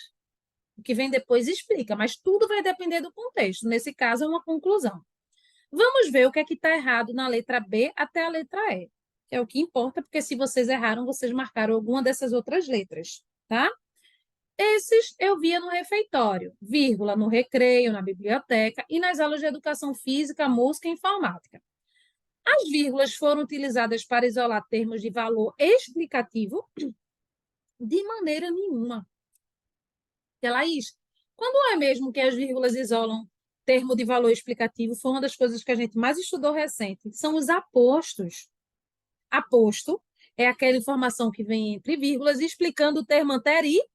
O que vem depois explica, mas tudo vai depender do contexto. Nesse caso, é uma conclusão. Vamos ver o que é que está errado na letra B até a letra E. É o que importa, porque se vocês erraram, vocês marcaram alguma dessas outras letras, tá? Esses eu via no refeitório, vírgula, no recreio, na biblioteca e nas aulas de educação física, música e informática. As vírgulas foram utilizadas para isolar termos de valor explicativo? De maneira nenhuma. Laís, quando é mesmo que as vírgulas isolam termo de valor explicativo? Foi uma das coisas que a gente mais estudou recente. São os apostos. Aposto é aquela informação que vem entre vírgulas explicando o termo anterior.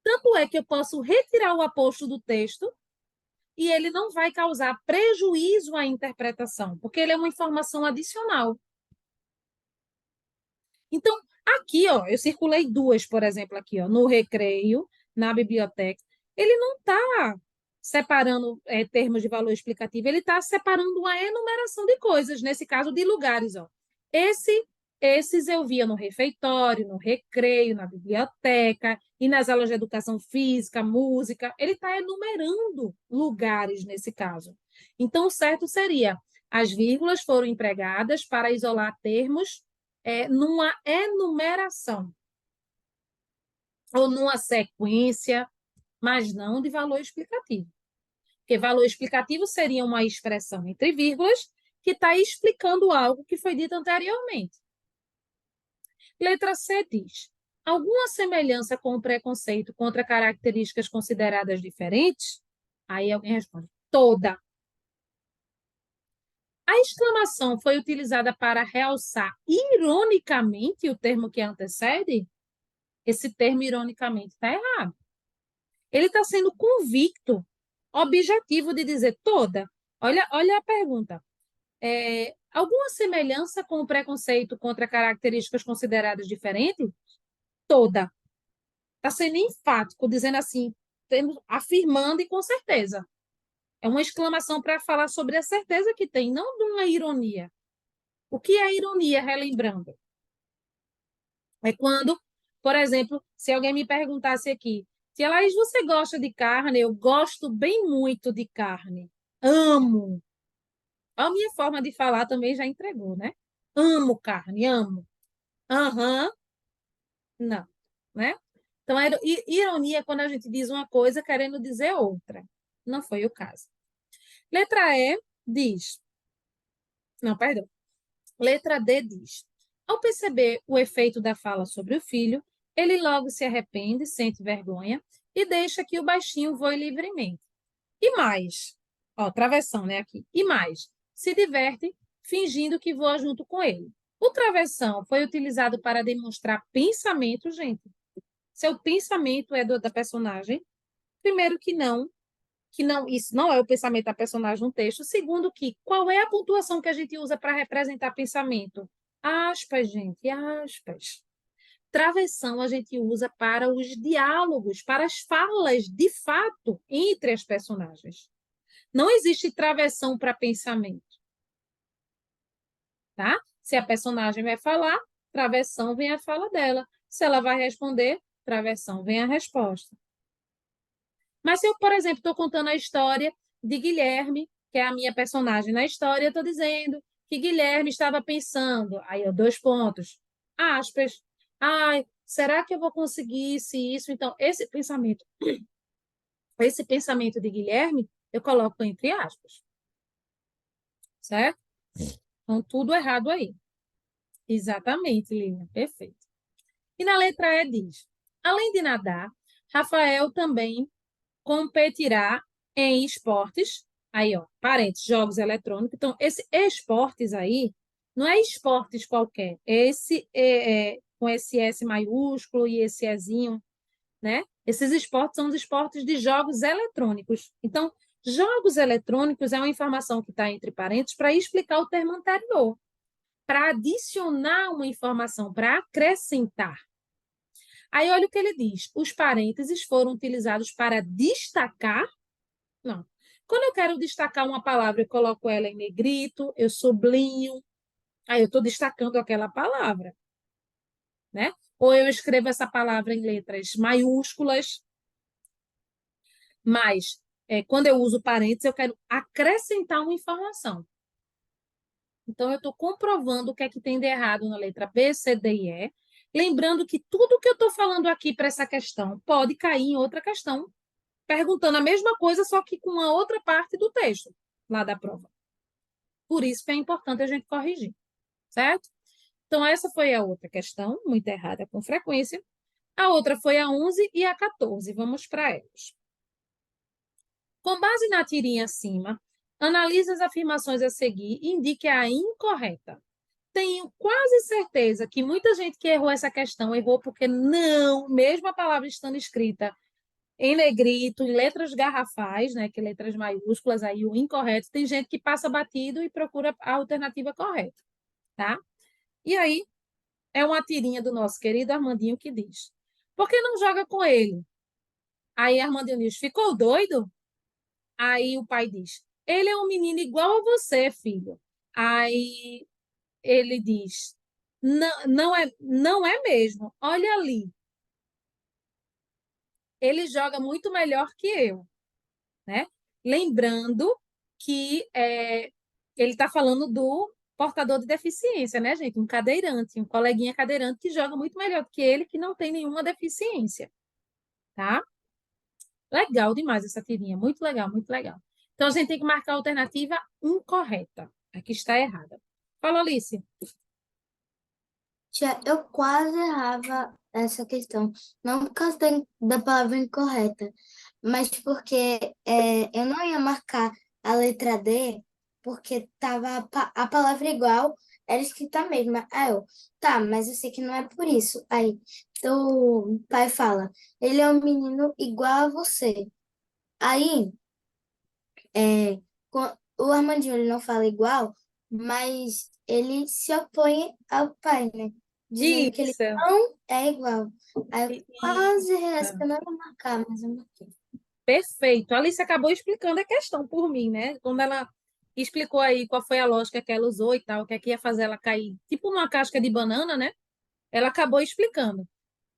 Tanto é que eu posso retirar o aposto do texto e ele não vai causar prejuízo à interpretação, porque ele é uma informação adicional. Então, aqui, ó, eu circulei 2, por exemplo, aqui, ó, no recreio, na biblioteca. Ele não está separando termos de valor explicativo, ele está separando uma enumeração de coisas, nesse caso de lugares. Ó. Esses eu via no refeitório, no recreio, na biblioteca e nas aulas de educação física, música. Ele está enumerando lugares nesse caso. Então, o certo seria, as vírgulas foram empregadas para isolar termos numa enumeração ou numa sequência, mas não de valor explicativo. Porque valor explicativo seria uma expressão entre vírgulas que está explicando algo que foi dito anteriormente. Letra C diz: alguma semelhança com o preconceito contra características consideradas diferentes? Aí alguém responde: toda. A exclamação foi utilizada para realçar ironicamente o termo que antecede? Esse termo ironicamente está errado. Ele está sendo convicto, objetivo de dizer toda. Olha a pergunta. Alguma semelhança com o preconceito contra características consideradas diferentes? Toda. Está sendo enfático, dizendo assim, afirmando e com certeza. É uma exclamação para falar sobre a certeza que tem, não de uma ironia. O que é ironia, relembrando? É quando, por exemplo, se alguém me perguntasse aqui, tia Laís, você gosta de carne? Eu gosto bem muito de carne. Amo. A minha forma de falar também já entregou, né? Amo carne, amo. Aham, não, né? Então, ironia é quando a gente diz uma coisa querendo dizer outra. Não foi o caso. Letra E diz... Não, perdão. Letra D diz: ao perceber o efeito da fala sobre o filho, ele logo se arrepende, sente vergonha e deixa que o baixinho voe livremente. E mais, ó, travessão, né, aqui. E mais, se diverte fingindo que voa junto com ele. O travessão foi utilizado para demonstrar pensamento, gente. Seu pensamento é da personagem. Primeiro que não, isso não é o pensamento da personagem no texto. Segundo que, qual é a pontuação que a gente usa para representar pensamento? Aspas, gente, aspas. Travessão a gente usa para os diálogos, para as falas de fato entre as personagens. Não existe travessão para pensamento. Tá? Se a personagem vai falar, travessão vem a fala dela. Se ela vai responder, travessão vem a resposta. Mas se eu, por exemplo, estou contando a história de Guilherme, que é a minha personagem na história, eu estou dizendo que Guilherme estava pensando, aí, ó, 2 pontos, aspas, ai, será que eu vou conseguir isso? Então, esse pensamento de Guilherme, eu coloco entre aspas. Certo? Então, tudo errado aí. Exatamente, Lívia, perfeito. E na letra E diz, além de nadar, Rafael também competirá em esportes, aí, ó, parênteses, jogos eletrônicos. Então, esse esportes aí, não é esportes qualquer, esse com esse S maiúsculo e esse Ezinho, né? Esses esportes são os esportes de jogos eletrônicos. Então, jogos eletrônicos é uma informação que está entre parênteses para explicar o termo anterior, para adicionar uma informação, para acrescentar. Aí olha o que ele diz. Os parênteses foram utilizados para destacar? Não. Quando eu quero destacar uma palavra, eu coloco ela em negrito, eu sublinho, aí eu estou destacando aquela palavra. Né? Ou eu escrevo essa palavra em letras maiúsculas, mas quando eu uso parênteses, eu quero acrescentar uma informação. Então, eu estou comprovando o que é que tem de errado na letra B, C, D e E, lembrando que tudo que eu estou falando aqui para essa questão pode cair em outra questão, perguntando a mesma coisa, só que com uma outra parte do texto lá da prova. Por isso que é importante a gente corrigir, certo? Então, essa foi a outra questão, muito errada com frequência. A outra foi a 11 e a 14. Vamos para elas. Com base na tirinha acima, analise as afirmações a seguir e indique a incorreta. Tenho quase certeza que muita gente que errou essa questão errou porque não, mesmo a palavra estando escrita em negrito, em letras garrafais, né, que letras maiúsculas, aí o incorreto, tem gente que passa batido e procura a alternativa correta, tá? E aí, é uma tirinha do nosso querido Armandinho que diz: por que não joga com ele? Aí Armandinho diz: ficou doido? Aí o pai diz: ele é um menino igual a você, filho. Aí ele diz: não, não é mesmo. Olha ali, ele joga muito melhor que eu, né? Lembrando que ele está falando do portador de deficiência, né, gente? Um cadeirante, um coleguinha cadeirante que joga muito melhor do que ele, que não tem nenhuma deficiência, tá? Legal demais essa tirinha, muito legal, muito legal. Então, a gente tem que marcar a alternativa incorreta. Aqui está errada. Fala, Alice. Tia, eu quase errava essa questão. Não por causa da palavra incorreta, mas porque eu não ia marcar a letra D, porque tava a palavra igual, era escrita a mesma. Aí eu, tá, mas eu sei que não é por isso. Aí o pai fala, ele é um menino igual a você. Aí o Armandinho ele não fala igual, mas ele se opõe ao pai, né? Dizendo que ele Isso. não é igual. Aí eu quase essa que Isso. eu não ia marcar, mas eu marquei. Perfeito. A Alice acabou explicando a questão por mim, né? Quando ela explicou aí qual foi a lógica que ela usou e tal, que ia fazer ela cair, tipo numa casca de banana, né? Ela acabou explicando.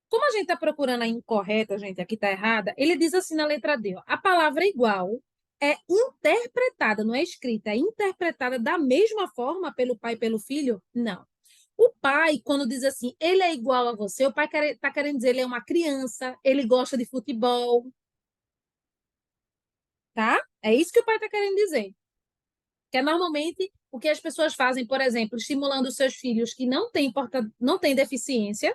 Como a gente está procurando a incorreta, gente, aqui está errada, ele diz assim na letra D, ó, a palavra igual é interpretada, não é escrita, é interpretada da mesma forma pelo pai e pelo filho? Não. O pai, quando diz assim, ele é igual a você, o pai está querendo dizer, ele é uma criança, ele gosta de futebol, tá? É isso que o pai está querendo dizer. Que é normalmente o que as pessoas fazem, por exemplo, estimulando os seus filhos que não têm deficiência,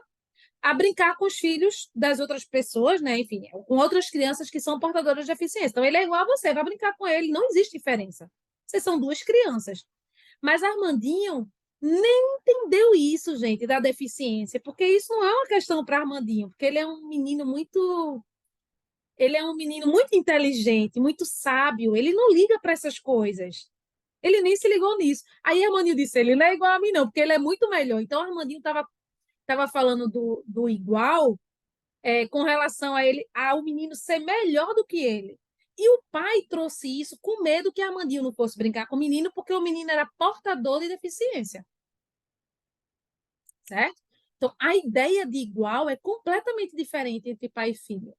a brincar com os filhos das outras pessoas, né? Enfim, com outras crianças que são portadoras de deficiência. Então, ele é igual a você, vai brincar com ele, não existe diferença. Vocês são duas crianças. Mas Armandinho nem entendeu isso, gente, da deficiência, porque isso não é uma questão para Armandinho, porque ele é um menino muito inteligente, muito sábio, ele não liga para essas coisas. Ele nem se ligou nisso. Aí Armandinho disse, ele não é igual a mim não, porque ele é muito melhor. Então Armandinho estava falando do igual, com relação a ele, ao menino ser melhor do que ele. E o pai trouxe isso com medo que Armandinho não fosse brincar com o menino, porque o menino era portador de deficiência. Certo? Então, a ideia de igual é completamente diferente entre pai e filho.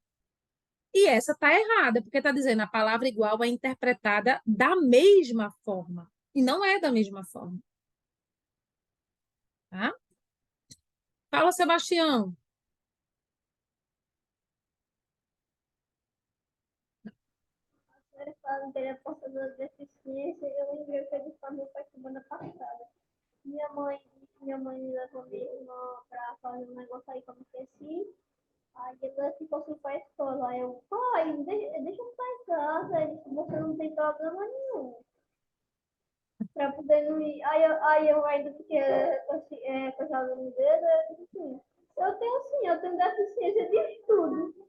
E essa está errada, porque está dizendo a palavra igual é interpretada da mesma forma. E não é da mesma forma. Tá? Fala, Sebastião. Ele fala que ele é portador de deficiência e eu lembrei que ele falou para semana passada. Minha mãe, minha mãe levou minha irmã para fazer um negócio aí que eu me esqueci. Aí depois ficou assim para a escola. Aí eu, pai, deixa eu ficar em casa. Ele disse, você não tem problema nenhum. Para poder não ir. Aí eu ainda fiquei coisada no dedo. Eu disse assim, eu tenho deficiência de tudo.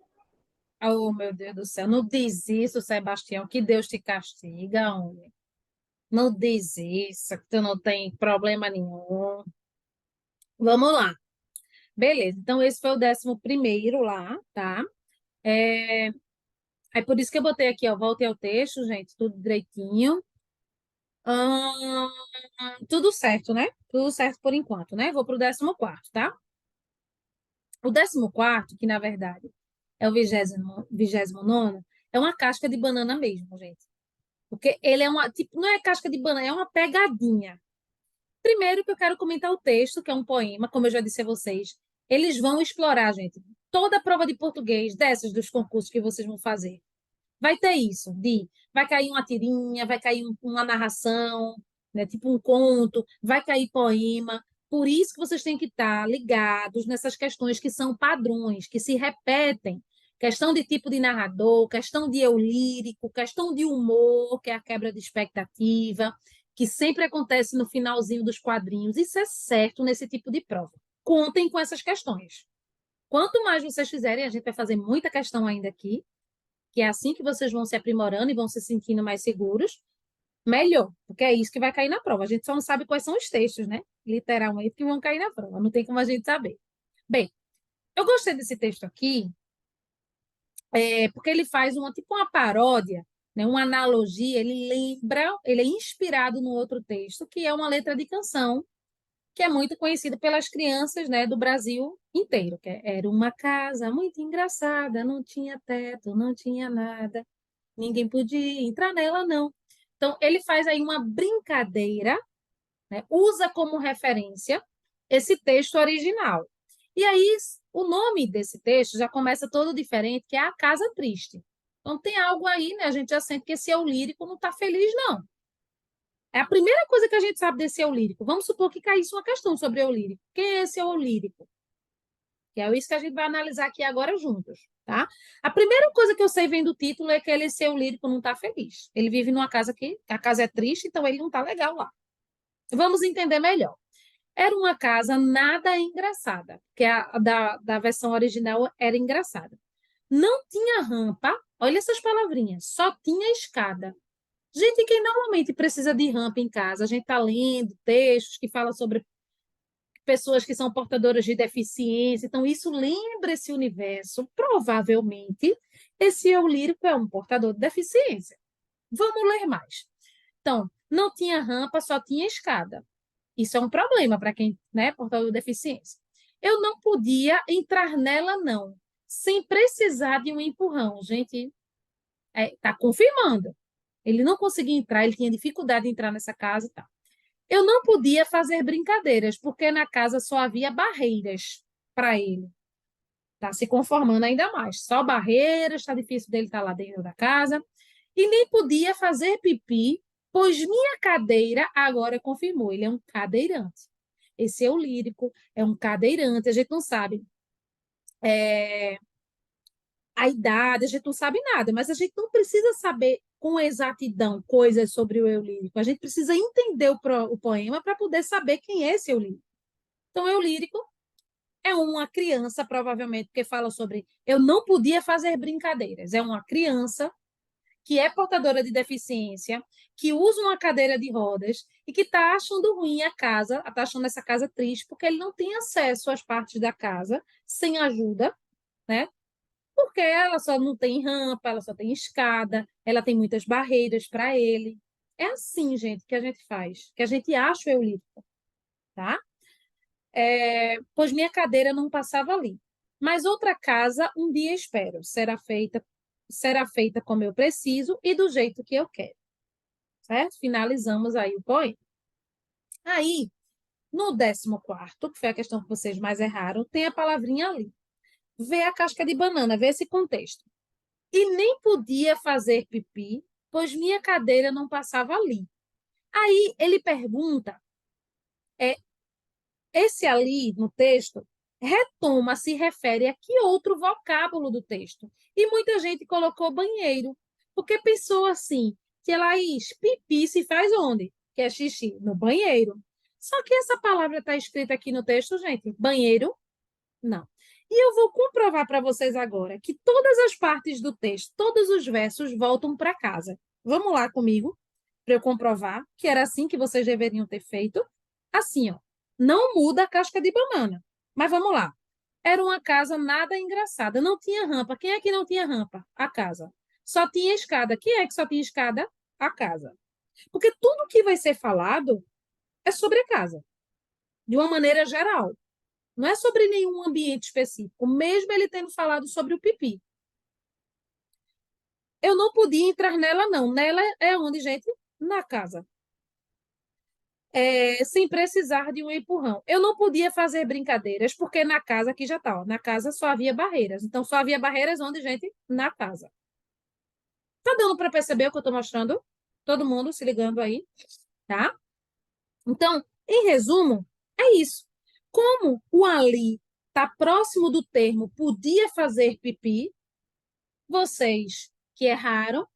Oh, meu Deus do céu, não diz isso, Sebastião, que Deus te castiga, homem. Não diz isso, que tu não tem problema nenhum. Vamos lá. Beleza, então esse foi o 11º lá, tá? É, é por isso que eu botei aqui, ó, voltei ao texto, gente, tudo direitinho. Tudo certo, né? Tudo certo por enquanto, né? Vou pro 14º, tá? O 14º, que na verdade é o 29º, é uma casca de banana mesmo, gente. Porque ele é uma, tipo, não é casca de banana, é uma pegadinha. Primeiro que eu quero comentar o texto, que é um poema, como eu já disse a vocês. Eles vão explorar, gente, toda a prova de português, dessas dos concursos que vocês vão fazer. Vai ter isso, vai cair uma tirinha, vai cair uma narração, né, tipo um conto, vai cair poema. Por isso que vocês têm que estar ligados nessas questões que são padrões, que se repetem. Questão de tipo de narrador, questão de eu lírico, questão de humor, que é a quebra de expectativa, que sempre acontece no finalzinho dos quadrinhos. Isso é certo nesse tipo de prova. Contem com essas questões. Quanto mais vocês fizerem, a gente vai fazer muita questão ainda aqui, que é assim que vocês vão se aprimorando e vão se sentindo mais seguros, melhor, porque é isso que vai cair na prova. A gente só não sabe quais são os textos, né? Literalmente, que vão cair na prova. Não tem como a gente saber. Bem, eu gostei desse texto aqui, porque ele faz tipo uma paródia né? Uma analogia, ele é inspirado no outro texto, que é uma letra de canção, que é muito conhecida pelas crianças, né, do Brasil inteiro, que era uma casa muito engraçada, não tinha teto, não tinha nada, ninguém podia entrar nela, não. Então, ele faz aí uma brincadeira, né, usa como referência esse texto original. E aí, o nome desse texto já começa todo diferente, que é A Casa Triste. Então, tem algo aí, né? A gente já sente que esse eu lírico não está feliz, não. É a primeira coisa que a gente sabe desse eu lírico. Vamos supor que caísse uma questão sobre eu lírico. Quem é esse eu lírico? Que é isso que a gente vai analisar aqui agora juntos, tá? A primeira coisa que eu sei vendo do título é que ele, esse eu lírico, não está feliz. Ele vive numa casa que a casa é triste, então ele não está legal lá. Vamos entender melhor. Era uma casa nada engraçada, porque da versão original era engraçada. Não tinha rampa, olha essas palavrinhas, só tinha escada. Gente, quem normalmente precisa de rampa em casa, a gente está lendo textos que falam sobre pessoas que são portadoras de deficiência, então isso lembra esse universo. Provavelmente, esse eu lírico é um portador de deficiência. Vamos ler mais. Então, não tinha rampa, só tinha escada. Isso é um problema para quem, né, portador de deficiência. Eu não podia entrar nela, não, sem precisar de um empurrão. Gente, está confirmando. Ele não conseguia entrar, ele tinha dificuldade de entrar nessa casa e tal. Eu não podia fazer brincadeiras, porque na casa só havia barreiras para ele. Está se conformando ainda mais. Só barreiras, está difícil dele estar lá dentro da casa. E nem podia fazer pipi, pois minha cadeira agora confirmou, ele é um cadeirante. Esse é o lírico, é um cadeirante, a gente não sabe a idade, a gente não sabe nada, mas a gente não precisa saber com exatidão coisas sobre o eu lírico, a gente precisa entender o poema para poder saber quem é esse eu lírico. Então, eu lírico é uma criança, provavelmente, porque fala sobre eu não podia fazer brincadeiras, é uma criança que é portadora de deficiência, que usa uma cadeira de rodas e que está achando ruim a casa, está achando essa casa triste, porque ele não tem acesso às partes da casa sem ajuda, né? Porque ela só não tem rampa, ela só tem escada, ela tem muitas barreiras para ele. É assim, gente, que a gente faz, que a gente acha o Eulírico, tá? Pois minha cadeira não passava ali. Mas outra casa um dia espero, será feita como eu preciso e do jeito que eu quero. Certo? Finalizamos aí o poema. Aí, no 14º, que foi a questão que vocês mais erraram, tem a palavrinha ali. Vê a casca de banana, vê esse contexto. E nem podia fazer pipi, pois minha cadeira não passava ali. Aí ele pergunta, é, esse ali no texto retoma, se refere a que outro vocábulo do texto. E muita gente colocou banheiro, porque pensou assim, que Laís, pipi se faz onde? Que é xixi, no banheiro. Só que essa palavra está escrita aqui no texto, gente. Banheiro, não. E eu vou comprovar para vocês agora que todas as partes do texto, todos os versos voltam para casa. Vamos lá comigo, para eu comprovar que era assim que vocês deveriam ter feito. Assim, ó. Não muda a casca de banana. Mas vamos lá. Era uma casa nada engraçada. Não tinha rampa. Quem é que não tinha rampa? A casa. Só tinha escada. Quem é que só tinha escada? A casa. Porque tudo que vai ser falado é sobre a casa, de uma maneira geral. Não é sobre nenhum ambiente específico, mesmo ele tendo falado sobre o pipi. Eu não podia entrar nela, não. Nela é onde, gente? Na casa. Sem precisar de um empurrão. Eu não podia fazer brincadeiras, porque na casa aqui já está, na casa só havia barreiras. Então, só havia barreiras onde, gente? Na casa. Tá dando para perceber o que eu estou mostrando? Todo mundo se ligando aí, tá? Então, em resumo, é isso. Como o ali está próximo do termo podia fazer pipi, vocês que erraram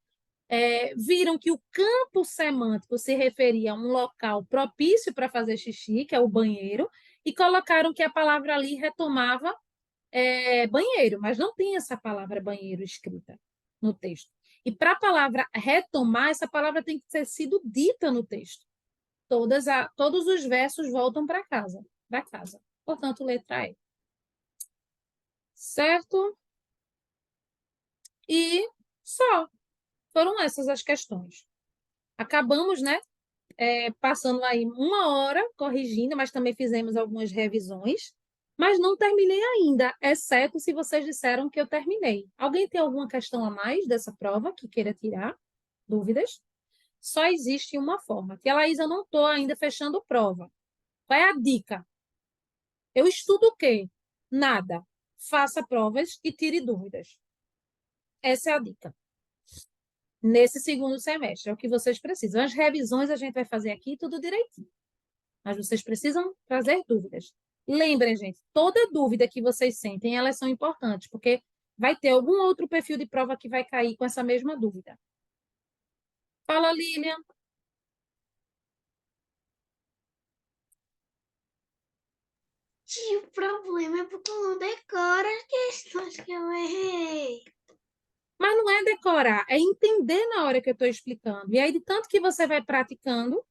viram que o campo semântico se referia a um local propício para fazer xixi, que é o banheiro, e colocaram que a palavra ali retomava banheiro, mas não tem essa palavra banheiro escrita no texto. E para a palavra retomar, essa palavra tem que ter sido dita no texto. Todos os versos voltam para casa, para casa. Portanto, letra E. Certo? E só. Foram essas as questões. Acabamos, né, passando aí 1 hora corrigindo, mas também fizemos algumas revisões, mas não terminei ainda, exceto se vocês disseram que eu terminei. Alguém tem alguma questão a mais dessa prova que queira tirar? Dúvidas? Só existe uma forma. Tia Laís, eu não estou ainda fechando prova. Qual é a dica? Eu estudo o quê? Nada. Faça provas e tire dúvidas. Essa é a dica. Nesse segundo semestre, é o que vocês precisam. As revisões a gente vai fazer aqui tudo direitinho. Mas vocês precisam trazer dúvidas. Lembrem, gente, toda dúvida que vocês sentem, elas são importantes, porque vai ter algum outro perfil de prova que vai cair com essa mesma dúvida. Fala, Lilian. E o problema é porque eu não decoro as questões que eu errei. Mas não é decorar, é entender na hora que eu estou explicando. E aí, de tanto que você vai praticando,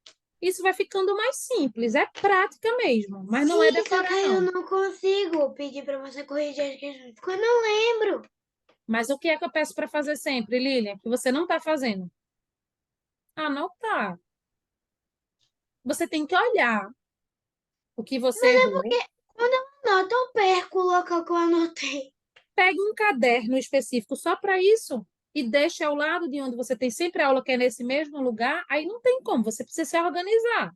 isso vai ficando mais simples. É prática mesmo, mas não é Sim, só decorar, que aí eu não. não consigo pedir para você corrigir as questões, porque eu não lembro. Mas o que é que eu peço para fazer sempre, Lilian? Que você não está fazendo? Anotar. Você tem que olhar o que você errou. Quando eu anoto, eu perco o local que eu anotei. Pegue um caderno específico só para isso e deixe ao lado de onde você tem sempre aula que é nesse mesmo lugar. Aí não tem como, você precisa se organizar.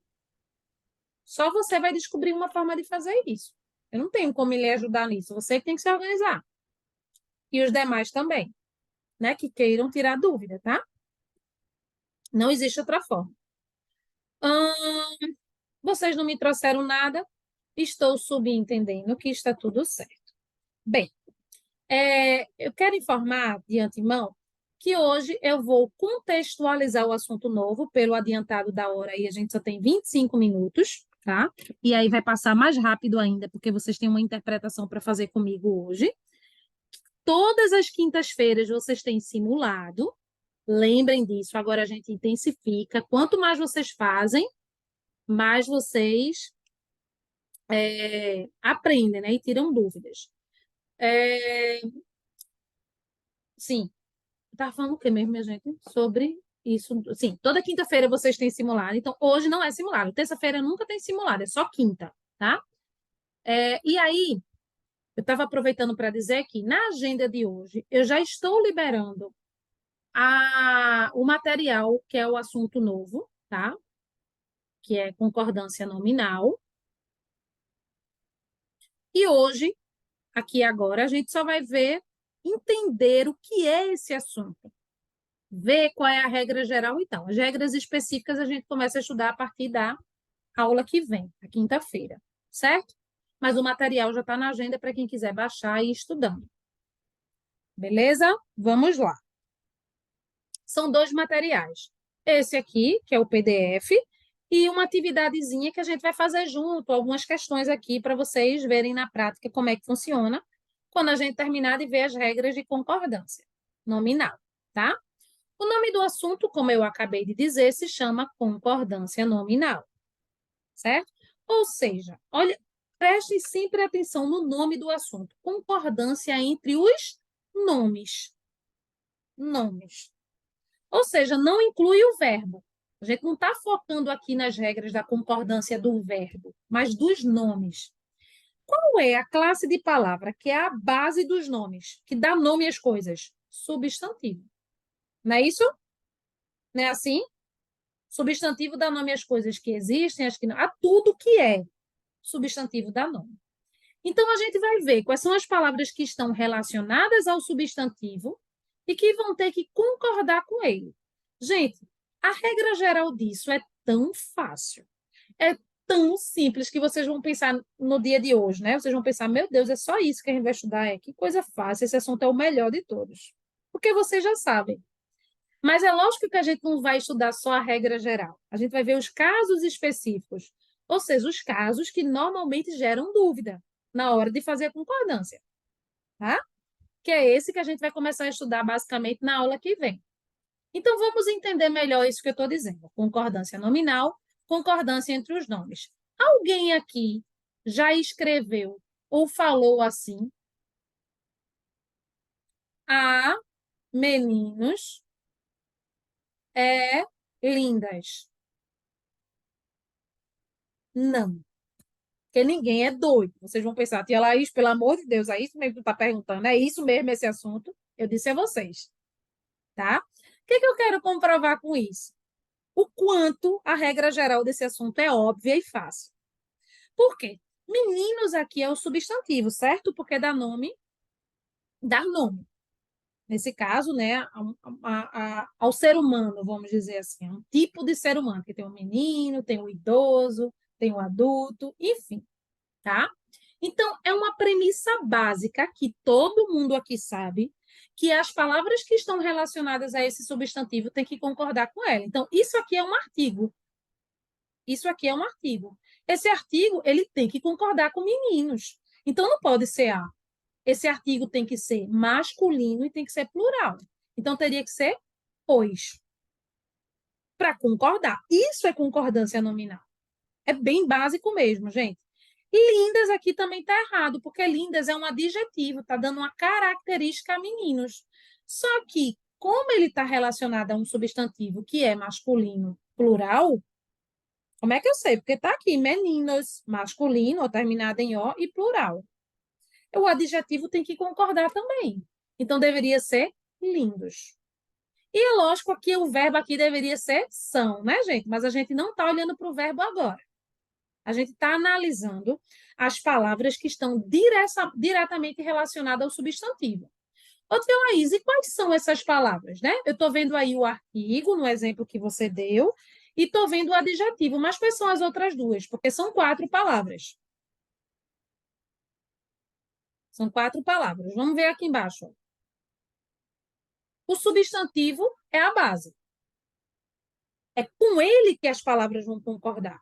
Só você vai descobrir uma forma de fazer isso. Eu não tenho como lhe ajudar nisso, você que tem que se organizar. E os demais também, né, que queiram tirar dúvida, tá? Não existe outra forma. Vocês não me trouxeram nada, estou subentendendo que está tudo certo. Bem, eu quero informar de antemão que hoje eu vou contextualizar o assunto novo pelo adiantado da hora aí, a gente só tem 25 minutos, tá? E aí vai passar mais rápido ainda, porque vocês têm uma interpretação para fazer comigo hoje. Todas as quintas-feiras vocês têm simulado, lembrem disso, agora a gente intensifica. Quanto mais vocês fazem, mais vocês aprendem, né? E tiram dúvidas. Sim, eu estava falando o quê mesmo, minha gente? Sobre isso. Sim, toda quinta-feira vocês têm simulado, então hoje não é simulado. Terça-feira nunca tem simulado, é só quinta, tá? E aí, eu estava aproveitando para dizer que na agenda de hoje eu já estou liberando o material, que é o assunto novo, tá? Que é concordância nominal. E hoje, aqui agora, a gente só vai entender o que é esse assunto. Ver qual é a regra geral, então. As regras específicas a gente começa a estudar a partir da aula que vem, a quinta-feira, certo? Mas o material já está na agenda para quem quiser baixar e ir estudando. Beleza? Vamos lá. São 2 materiais. Esse aqui, que é o PDF, e uma atividadezinha que a gente vai fazer junto, algumas questões aqui para vocês verem na prática como é que funciona, quando a gente terminar de ver as regras de concordância nominal, tá? O nome do assunto, como eu acabei de dizer, se chama concordância nominal, certo? Ou seja, olha, prestem sempre atenção no nome do assunto, concordância entre os nomes. Nomes. Ou seja, não inclui o verbo. A gente não está focando aqui nas regras da concordância do verbo, mas dos nomes. Qual é a classe de palavra que é a base dos nomes, que dá nome às coisas? Substantivo. Não é isso? Não é assim? Substantivo dá nome às coisas que existem, às que não, a tudo que é. Substantivo dá nome. Então, a gente vai ver quais são as palavras que estão relacionadas ao substantivo e que vão ter que concordar com ele. Gente, a regra geral disso é tão fácil, é tão simples que vocês vão pensar no dia de hoje, né? Vocês vão pensar, meu Deus, é só isso que a gente vai estudar, que coisa fácil, esse assunto é o melhor de todos. Porque vocês já sabem. Mas é lógico que a gente não vai estudar só a regra geral. A gente vai ver os casos específicos, ou seja, os casos que normalmente geram dúvida na hora de fazer a concordância, tá? Que é esse que a gente vai começar a estudar basicamente na aula que vem. Então, vamos entender melhor isso que eu estou dizendo. Concordância nominal, concordância entre os nomes. Alguém aqui já escreveu ou falou assim? Há meninos é lindas. Não. Porque ninguém é doido. Vocês vão pensar, tia Laís, pelo amor de Deus, é isso mesmo que tu está perguntando? É isso mesmo esse assunto? Eu disse a vocês, tá? O que que eu quero comprovar com isso? O quanto a regra geral desse assunto é óbvia e fácil. Por quê? Meninos aqui é o substantivo, certo? Porque dá nome. Nesse caso, né, ao ser humano, vamos dizer assim, é um tipo de ser humano, que tem o menino, tem o idoso, tem o adulto, enfim, tá? Então, é uma premissa básica que todo mundo aqui sabe, que as palavras que estão relacionadas a esse substantivo têm que concordar com ela. Então, isso aqui é um artigo. Isso aqui é um artigo. Esse artigo, ele tem que concordar com meninos. Então, não pode ser A. Esse artigo tem que ser masculino e tem que ser plural. Então, teria que ser os. Para concordar. Isso é concordância nominal. É bem básico mesmo, gente. E lindas aqui também está errado, porque lindas é um adjetivo, está dando uma característica a meninos. Só que, como ele está relacionado a um substantivo que é masculino plural, como é que eu sei? Porque está aqui meninos, masculino, ou terminado em O, e plural. O adjetivo tem que concordar também. Então, deveria ser lindos. E é lógico que o verbo aqui deveria ser são, né, gente? Mas a gente não está olhando para o verbo agora. A gente está analisando as palavras que estão diretamente relacionadas ao substantivo. Ô, tia Laís, e quais são essas palavras, né? Eu estou vendo aí o artigo, no exemplo que você deu, e estou vendo o adjetivo, mas quais são as outras duas? Porque são 4 palavras. São 4 palavras. Vamos ver aqui embaixo. O substantivo é a base. É com ele que as palavras vão concordar,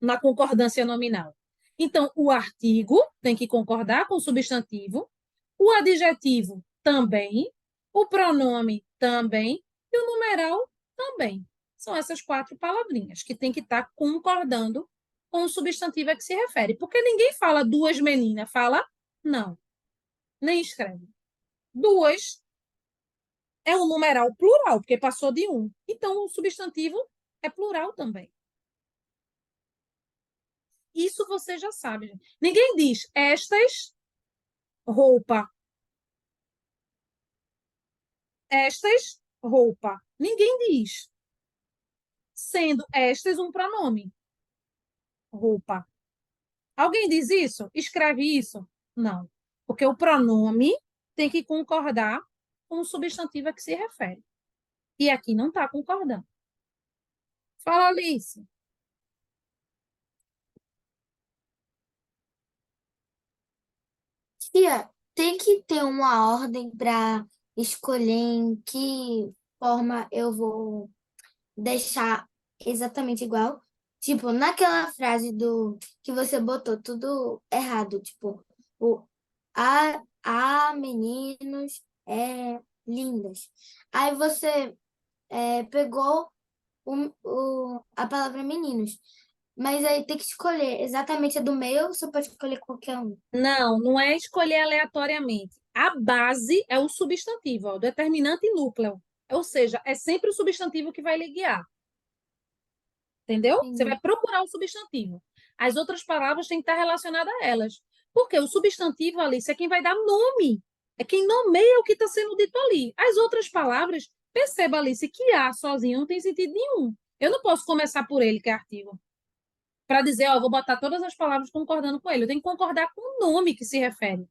na concordância nominal. Então, o artigo tem que concordar com o substantivo, o adjetivo também, o pronome também e o numeral também. São essas 4 palavrinhas que tem que estar concordando com o substantivo a que se refere. Porque ninguém fala duas meninas, fala não, nem escreve. Duas é um numeral plural, porque passou de um. Então, o substantivo é plural também. Isso você já sabe. Gente. Ninguém diz estas roupa. Estas roupa. Ninguém diz. Sendo estas um pronome. Roupa. Alguém diz isso? Escreve isso? Não. Porque o pronome tem que concordar com o substantivo a que se refere. E aqui não está concordando. Fala, Alice. Tia, tem que ter uma ordem para escolher em que forma eu vou deixar exatamente igual. Tipo, naquela frase do que você botou tudo errado, tipo, o a meninos lindas. Aí você pegou a palavra meninos, mas aí tem que escolher exatamente a do meio, ou você pode escolher qualquer um. Não, não é escolher aleatoriamente. A base é o substantivo, ó, determinante e núcleo. Ou seja, é sempre o substantivo que vai lhe guiar. Entendeu? Você vai Entendi. procurar o substantivo. As outras palavras têm que estar relacionadas a elas. Porque o substantivo, Alice, é quem vai dar nome. É quem nomeia o que está sendo dito ali. As outras palavras, perceba, Alice, que A sozinho não tem sentido nenhum. Eu não posso começar por ele, que é artigo, para dizer, ó, vou botar todas as palavras concordando com ele. Eu tenho que concordar com o nome que se refere.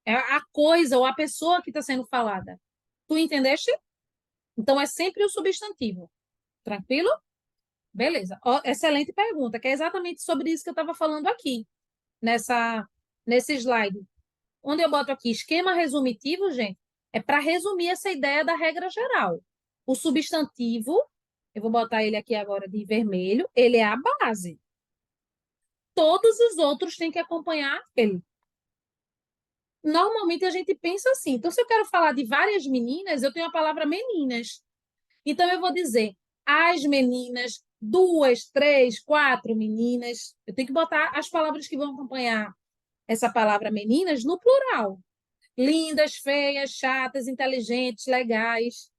É a coisa ou a pessoa que está sendo falada. Tu entendeste? Então, é sempre o substantivo. Tranquilo? Beleza. Ó, excelente pergunta, que é exatamente sobre isso que eu estava falando aqui, nesse slide. Onde eu boto aqui esquema resumitivo, gente, é para resumir essa ideia da regra geral. O substantivo, eu vou botar ele aqui agora de vermelho, ele é a base. Todos os outros têm que acompanhar ele. Normalmente a gente pensa assim. Então, se eu quero falar de várias meninas, eu tenho a palavra meninas. Então, eu vou dizer as meninas, 2, 3, 4 meninas. Eu tenho que botar as palavras que vão acompanhar essa palavra meninas no plural. Lindas, feias, chatas, inteligentes, legais.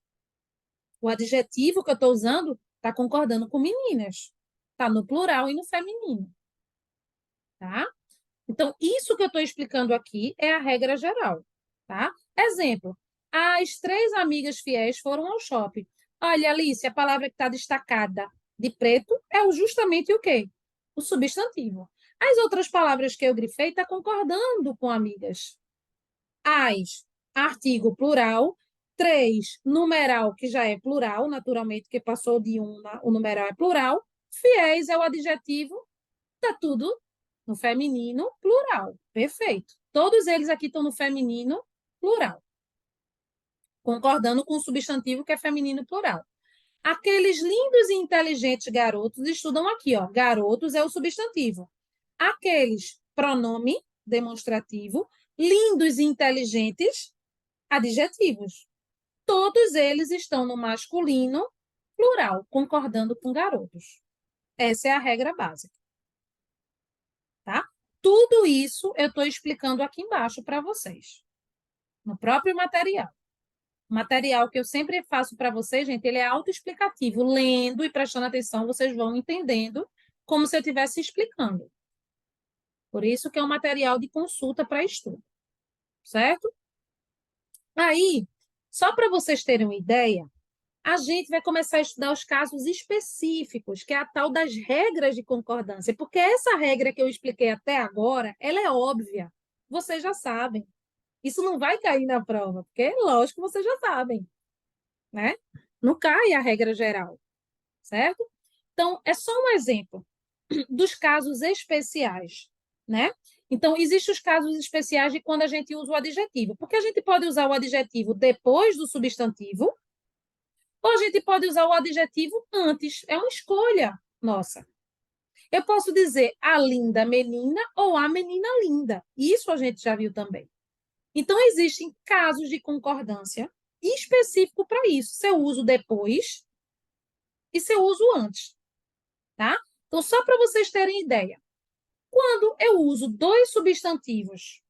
O adjetivo que eu estou usando está concordando com meninas. Está no plural e no feminino. Tá? Então, isso que eu estou explicando aqui é a regra geral. Tá? Exemplo. As 3 amigas fiéis foram ao shopping. Olha, Alice, a palavra que está destacada de preto é justamente o quê? O substantivo. As outras palavras que eu grifei estão concordando com amigas. As, artigo plural. 3, numeral, que já é plural, naturalmente, que passou de 1, o numeral é plural. Fiéis é o adjetivo, está tudo no feminino, plural. Perfeito. Todos eles aqui estão no feminino, plural. Concordando com o substantivo que é feminino, plural. Aqueles lindos e inteligentes garotos estudam aqui, ó. Garotos é o substantivo. Aqueles, pronome demonstrativo. Lindos e inteligentes, adjetivos. Todos eles estão no masculino, plural, concordando com garotos. Essa é a regra básica. Tá? Tudo isso eu estou explicando aqui embaixo para vocês, no próprio material. O material que eu sempre faço para vocês, gente, ele é autoexplicativo. Lendo e prestando atenção, vocês vão entendendo como se eu estivesse explicando. Por isso que é um material de consulta para estudo. Certo? Aí, só para vocês terem uma ideia, a gente vai começar a estudar os casos específicos, que é a tal das regras de concordância, porque essa regra que eu expliquei até agora, ela é óbvia, vocês já sabem. Isso não vai cair na prova, porque, lógico, vocês já sabem, né? Não cai a regra geral, certo? Então, é só um exemplo dos casos especiais, né? Então, existem os casos especiais de quando a gente usa o adjetivo, porque a gente pode usar o adjetivo depois do substantivo, ou a gente pode usar o adjetivo antes. É uma escolha nossa. Eu posso dizer a linda menina ou a menina linda. Isso a gente já viu também. Então, existem casos de concordância específico para isso. Se eu uso depois e se eu uso antes. Tá? Então, só para vocês terem ideia. Quando eu uso 2 substantivos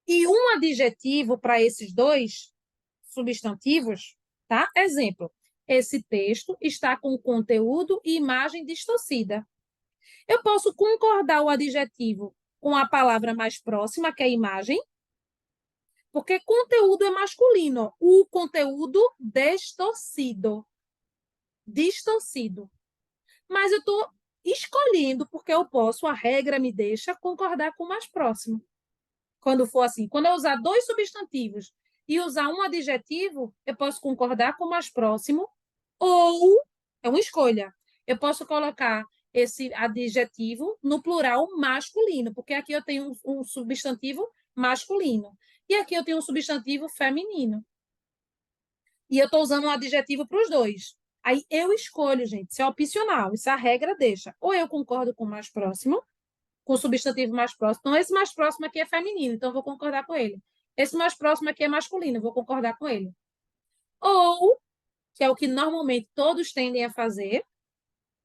e um adjetivo para esses 2 substantivos, tá? Exemplo, esse texto está com conteúdo e imagem distorcida. Eu posso concordar o adjetivo com a palavra mais próxima, que é imagem, porque conteúdo é masculino. O conteúdo distorcido. Distorcido. Mas eu estou escolhendo, porque eu posso, a regra me deixa concordar com o mais próximo. Quando for assim, quando eu usar 2 substantivos e usar um adjetivo, eu posso concordar com o mais próximo, ou é uma escolha. Eu posso colocar esse adjetivo no plural masculino, porque aqui eu tenho um substantivo masculino. E aqui eu tenho um substantivo feminino. E eu estou usando um adjetivo para os 2. Aí eu escolho, gente, isso é opcional, isso a regra deixa. Ou eu concordo com o mais próximo, com o substantivo mais próximo. Então, esse mais próximo aqui é feminino, então eu vou concordar com ele. Esse mais próximo aqui é masculino, eu vou concordar com ele. Ou, que é o que normalmente todos tendem a fazer,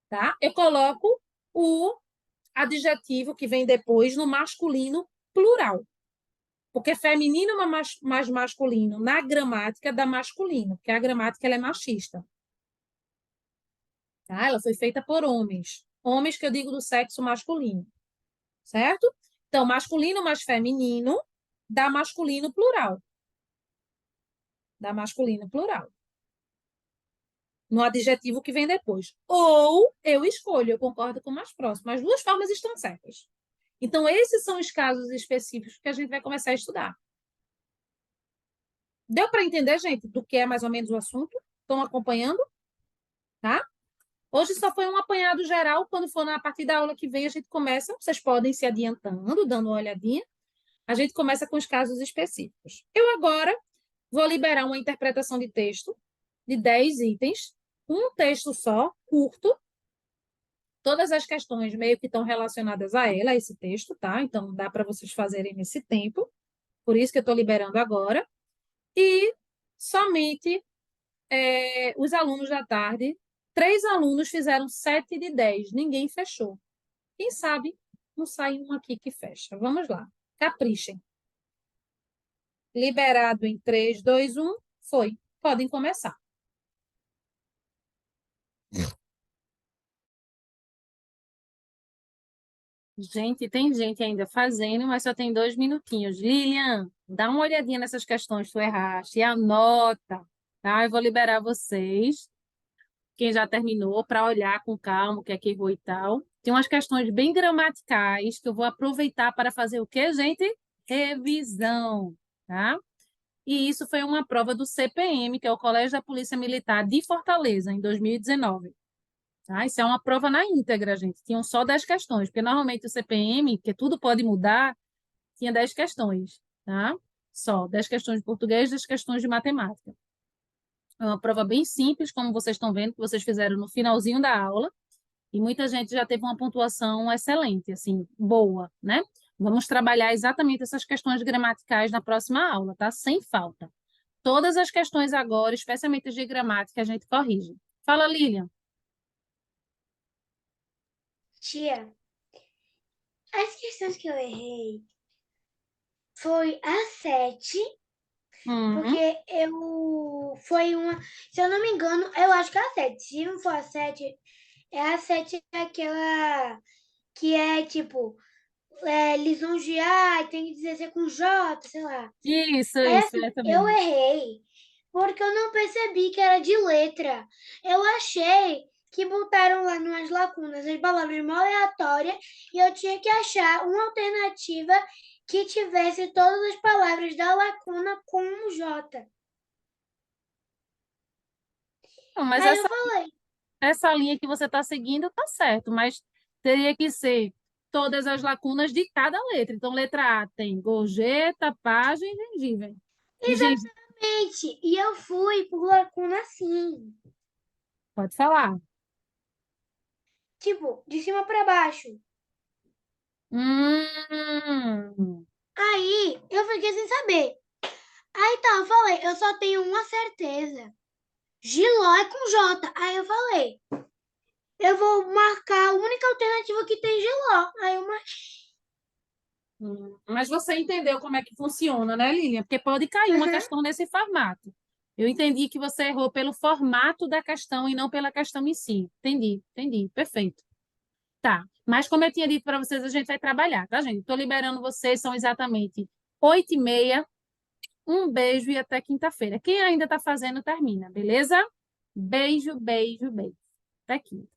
tá? Eu coloco o adjetivo que vem depois no masculino plural. Porque feminino é mais masculino na gramática dá masculino, porque a gramática ela é machista. Tá? Ela foi feita por homens. Homens que eu digo do sexo masculino. Certo? Então, masculino mais feminino dá masculino plural. Dá masculino plural. No adjetivo que vem depois. Ou eu escolho, eu concordo com o mais próximo. As 2 formas estão certas. Então, esses são os casos específicos que a gente vai começar a estudar. Deu para entender, gente, do que é mais ou menos o assunto? Estão acompanhando? Tá? Hoje só foi um apanhado geral. Quando for na partir da aula que vem, a gente começa. Vocês podem se adiantando, dando uma olhadinha. A gente começa com os casos específicos. Eu agora vou liberar uma interpretação de texto de 10 itens, um texto só, curto. Todas as questões meio que estão relacionadas a ela, a esse texto, tá? Então, dá para vocês fazerem nesse tempo. Por isso que eu estou liberando agora. E somente os alunos da tarde, 3 alunos fizeram 7 de 10. Ninguém fechou. Quem sabe não sai um aqui que fecha. Vamos lá. Caprichem. Liberado em 3, 2, 1. Foi. Podem começar. Gente, tem gente ainda fazendo, mas só tem 2 minutinhos. Lilian, dá uma olhadinha nessas questões que tu erraste e anota, tá? Eu vou liberar vocês, quem já terminou, para olhar com calma o que é que errou e tal. Tem umas questões bem gramaticais que eu vou aproveitar para fazer o quê, gente? Revisão, tá? E isso foi uma prova do CPM, que é o Colégio da Polícia Militar de Fortaleza, em 2019. Tá? Isso é uma prova na íntegra, gente. Tinham só 10 questões, porque normalmente o CPM, que tudo pode mudar, tinha 10 questões, tá? Só 10 questões de português, 10 questões de matemática. É uma prova bem simples, como vocês estão vendo, que vocês fizeram no finalzinho da aula, e muita gente já teve uma pontuação excelente, assim, boa, né? Vamos trabalhar exatamente essas questões gramaticais na próxima aula, tá? Sem falta. Todas as questões agora, especialmente as de gramática, a gente corrige. Fala, Lilian. Tia, as questões que eu errei foi a 7, Uhum. porque foi uma, se eu não me engano, eu acho que é a 7. Se não for a 7, a 7 é aquela que é tipo, lisonjear, tem que dizer ser com J, sei lá. Isso, Aí isso, assim, essa eu mesmo. errei, porque eu não percebi que era de letra. Eu achei que botaram lá nas lacunas as palavras mó aleatórias e eu tinha que achar uma alternativa que tivesse todas as palavras da lacuna com um J. Não, mas Aí eu falei, essa linha que você está seguindo está certo, mas teria que ser todas as lacunas de cada letra. Então, letra A tem gorjeta, página e gengibre. E gengibre, gente, e eu fui por lacuna assim, pode falar. tipo, de cima para baixo. Hum, Aí eu fiquei sem saber. Aí tá, eu falei, eu só tenho uma certeza. Giló é com J. Aí eu falei, eu vou marcar a única alternativa que tem Giló. Aí eu marquei. mas você entendeu como é que funciona, né, Lilian? Porque pode cair uma Uhum. questão nesse formato. Eu entendi que você errou pelo formato da questão e não pela questão em si. Entendi, entendi. Perfeito. Tá, mas como eu tinha dito para vocês, a gente vai trabalhar, tá, gente? Estou liberando vocês, são exatamente 8h30. Um beijo e até quinta-feira. Quem ainda está fazendo, termina, beleza? Beijo, beijo, beijo. Até quinta.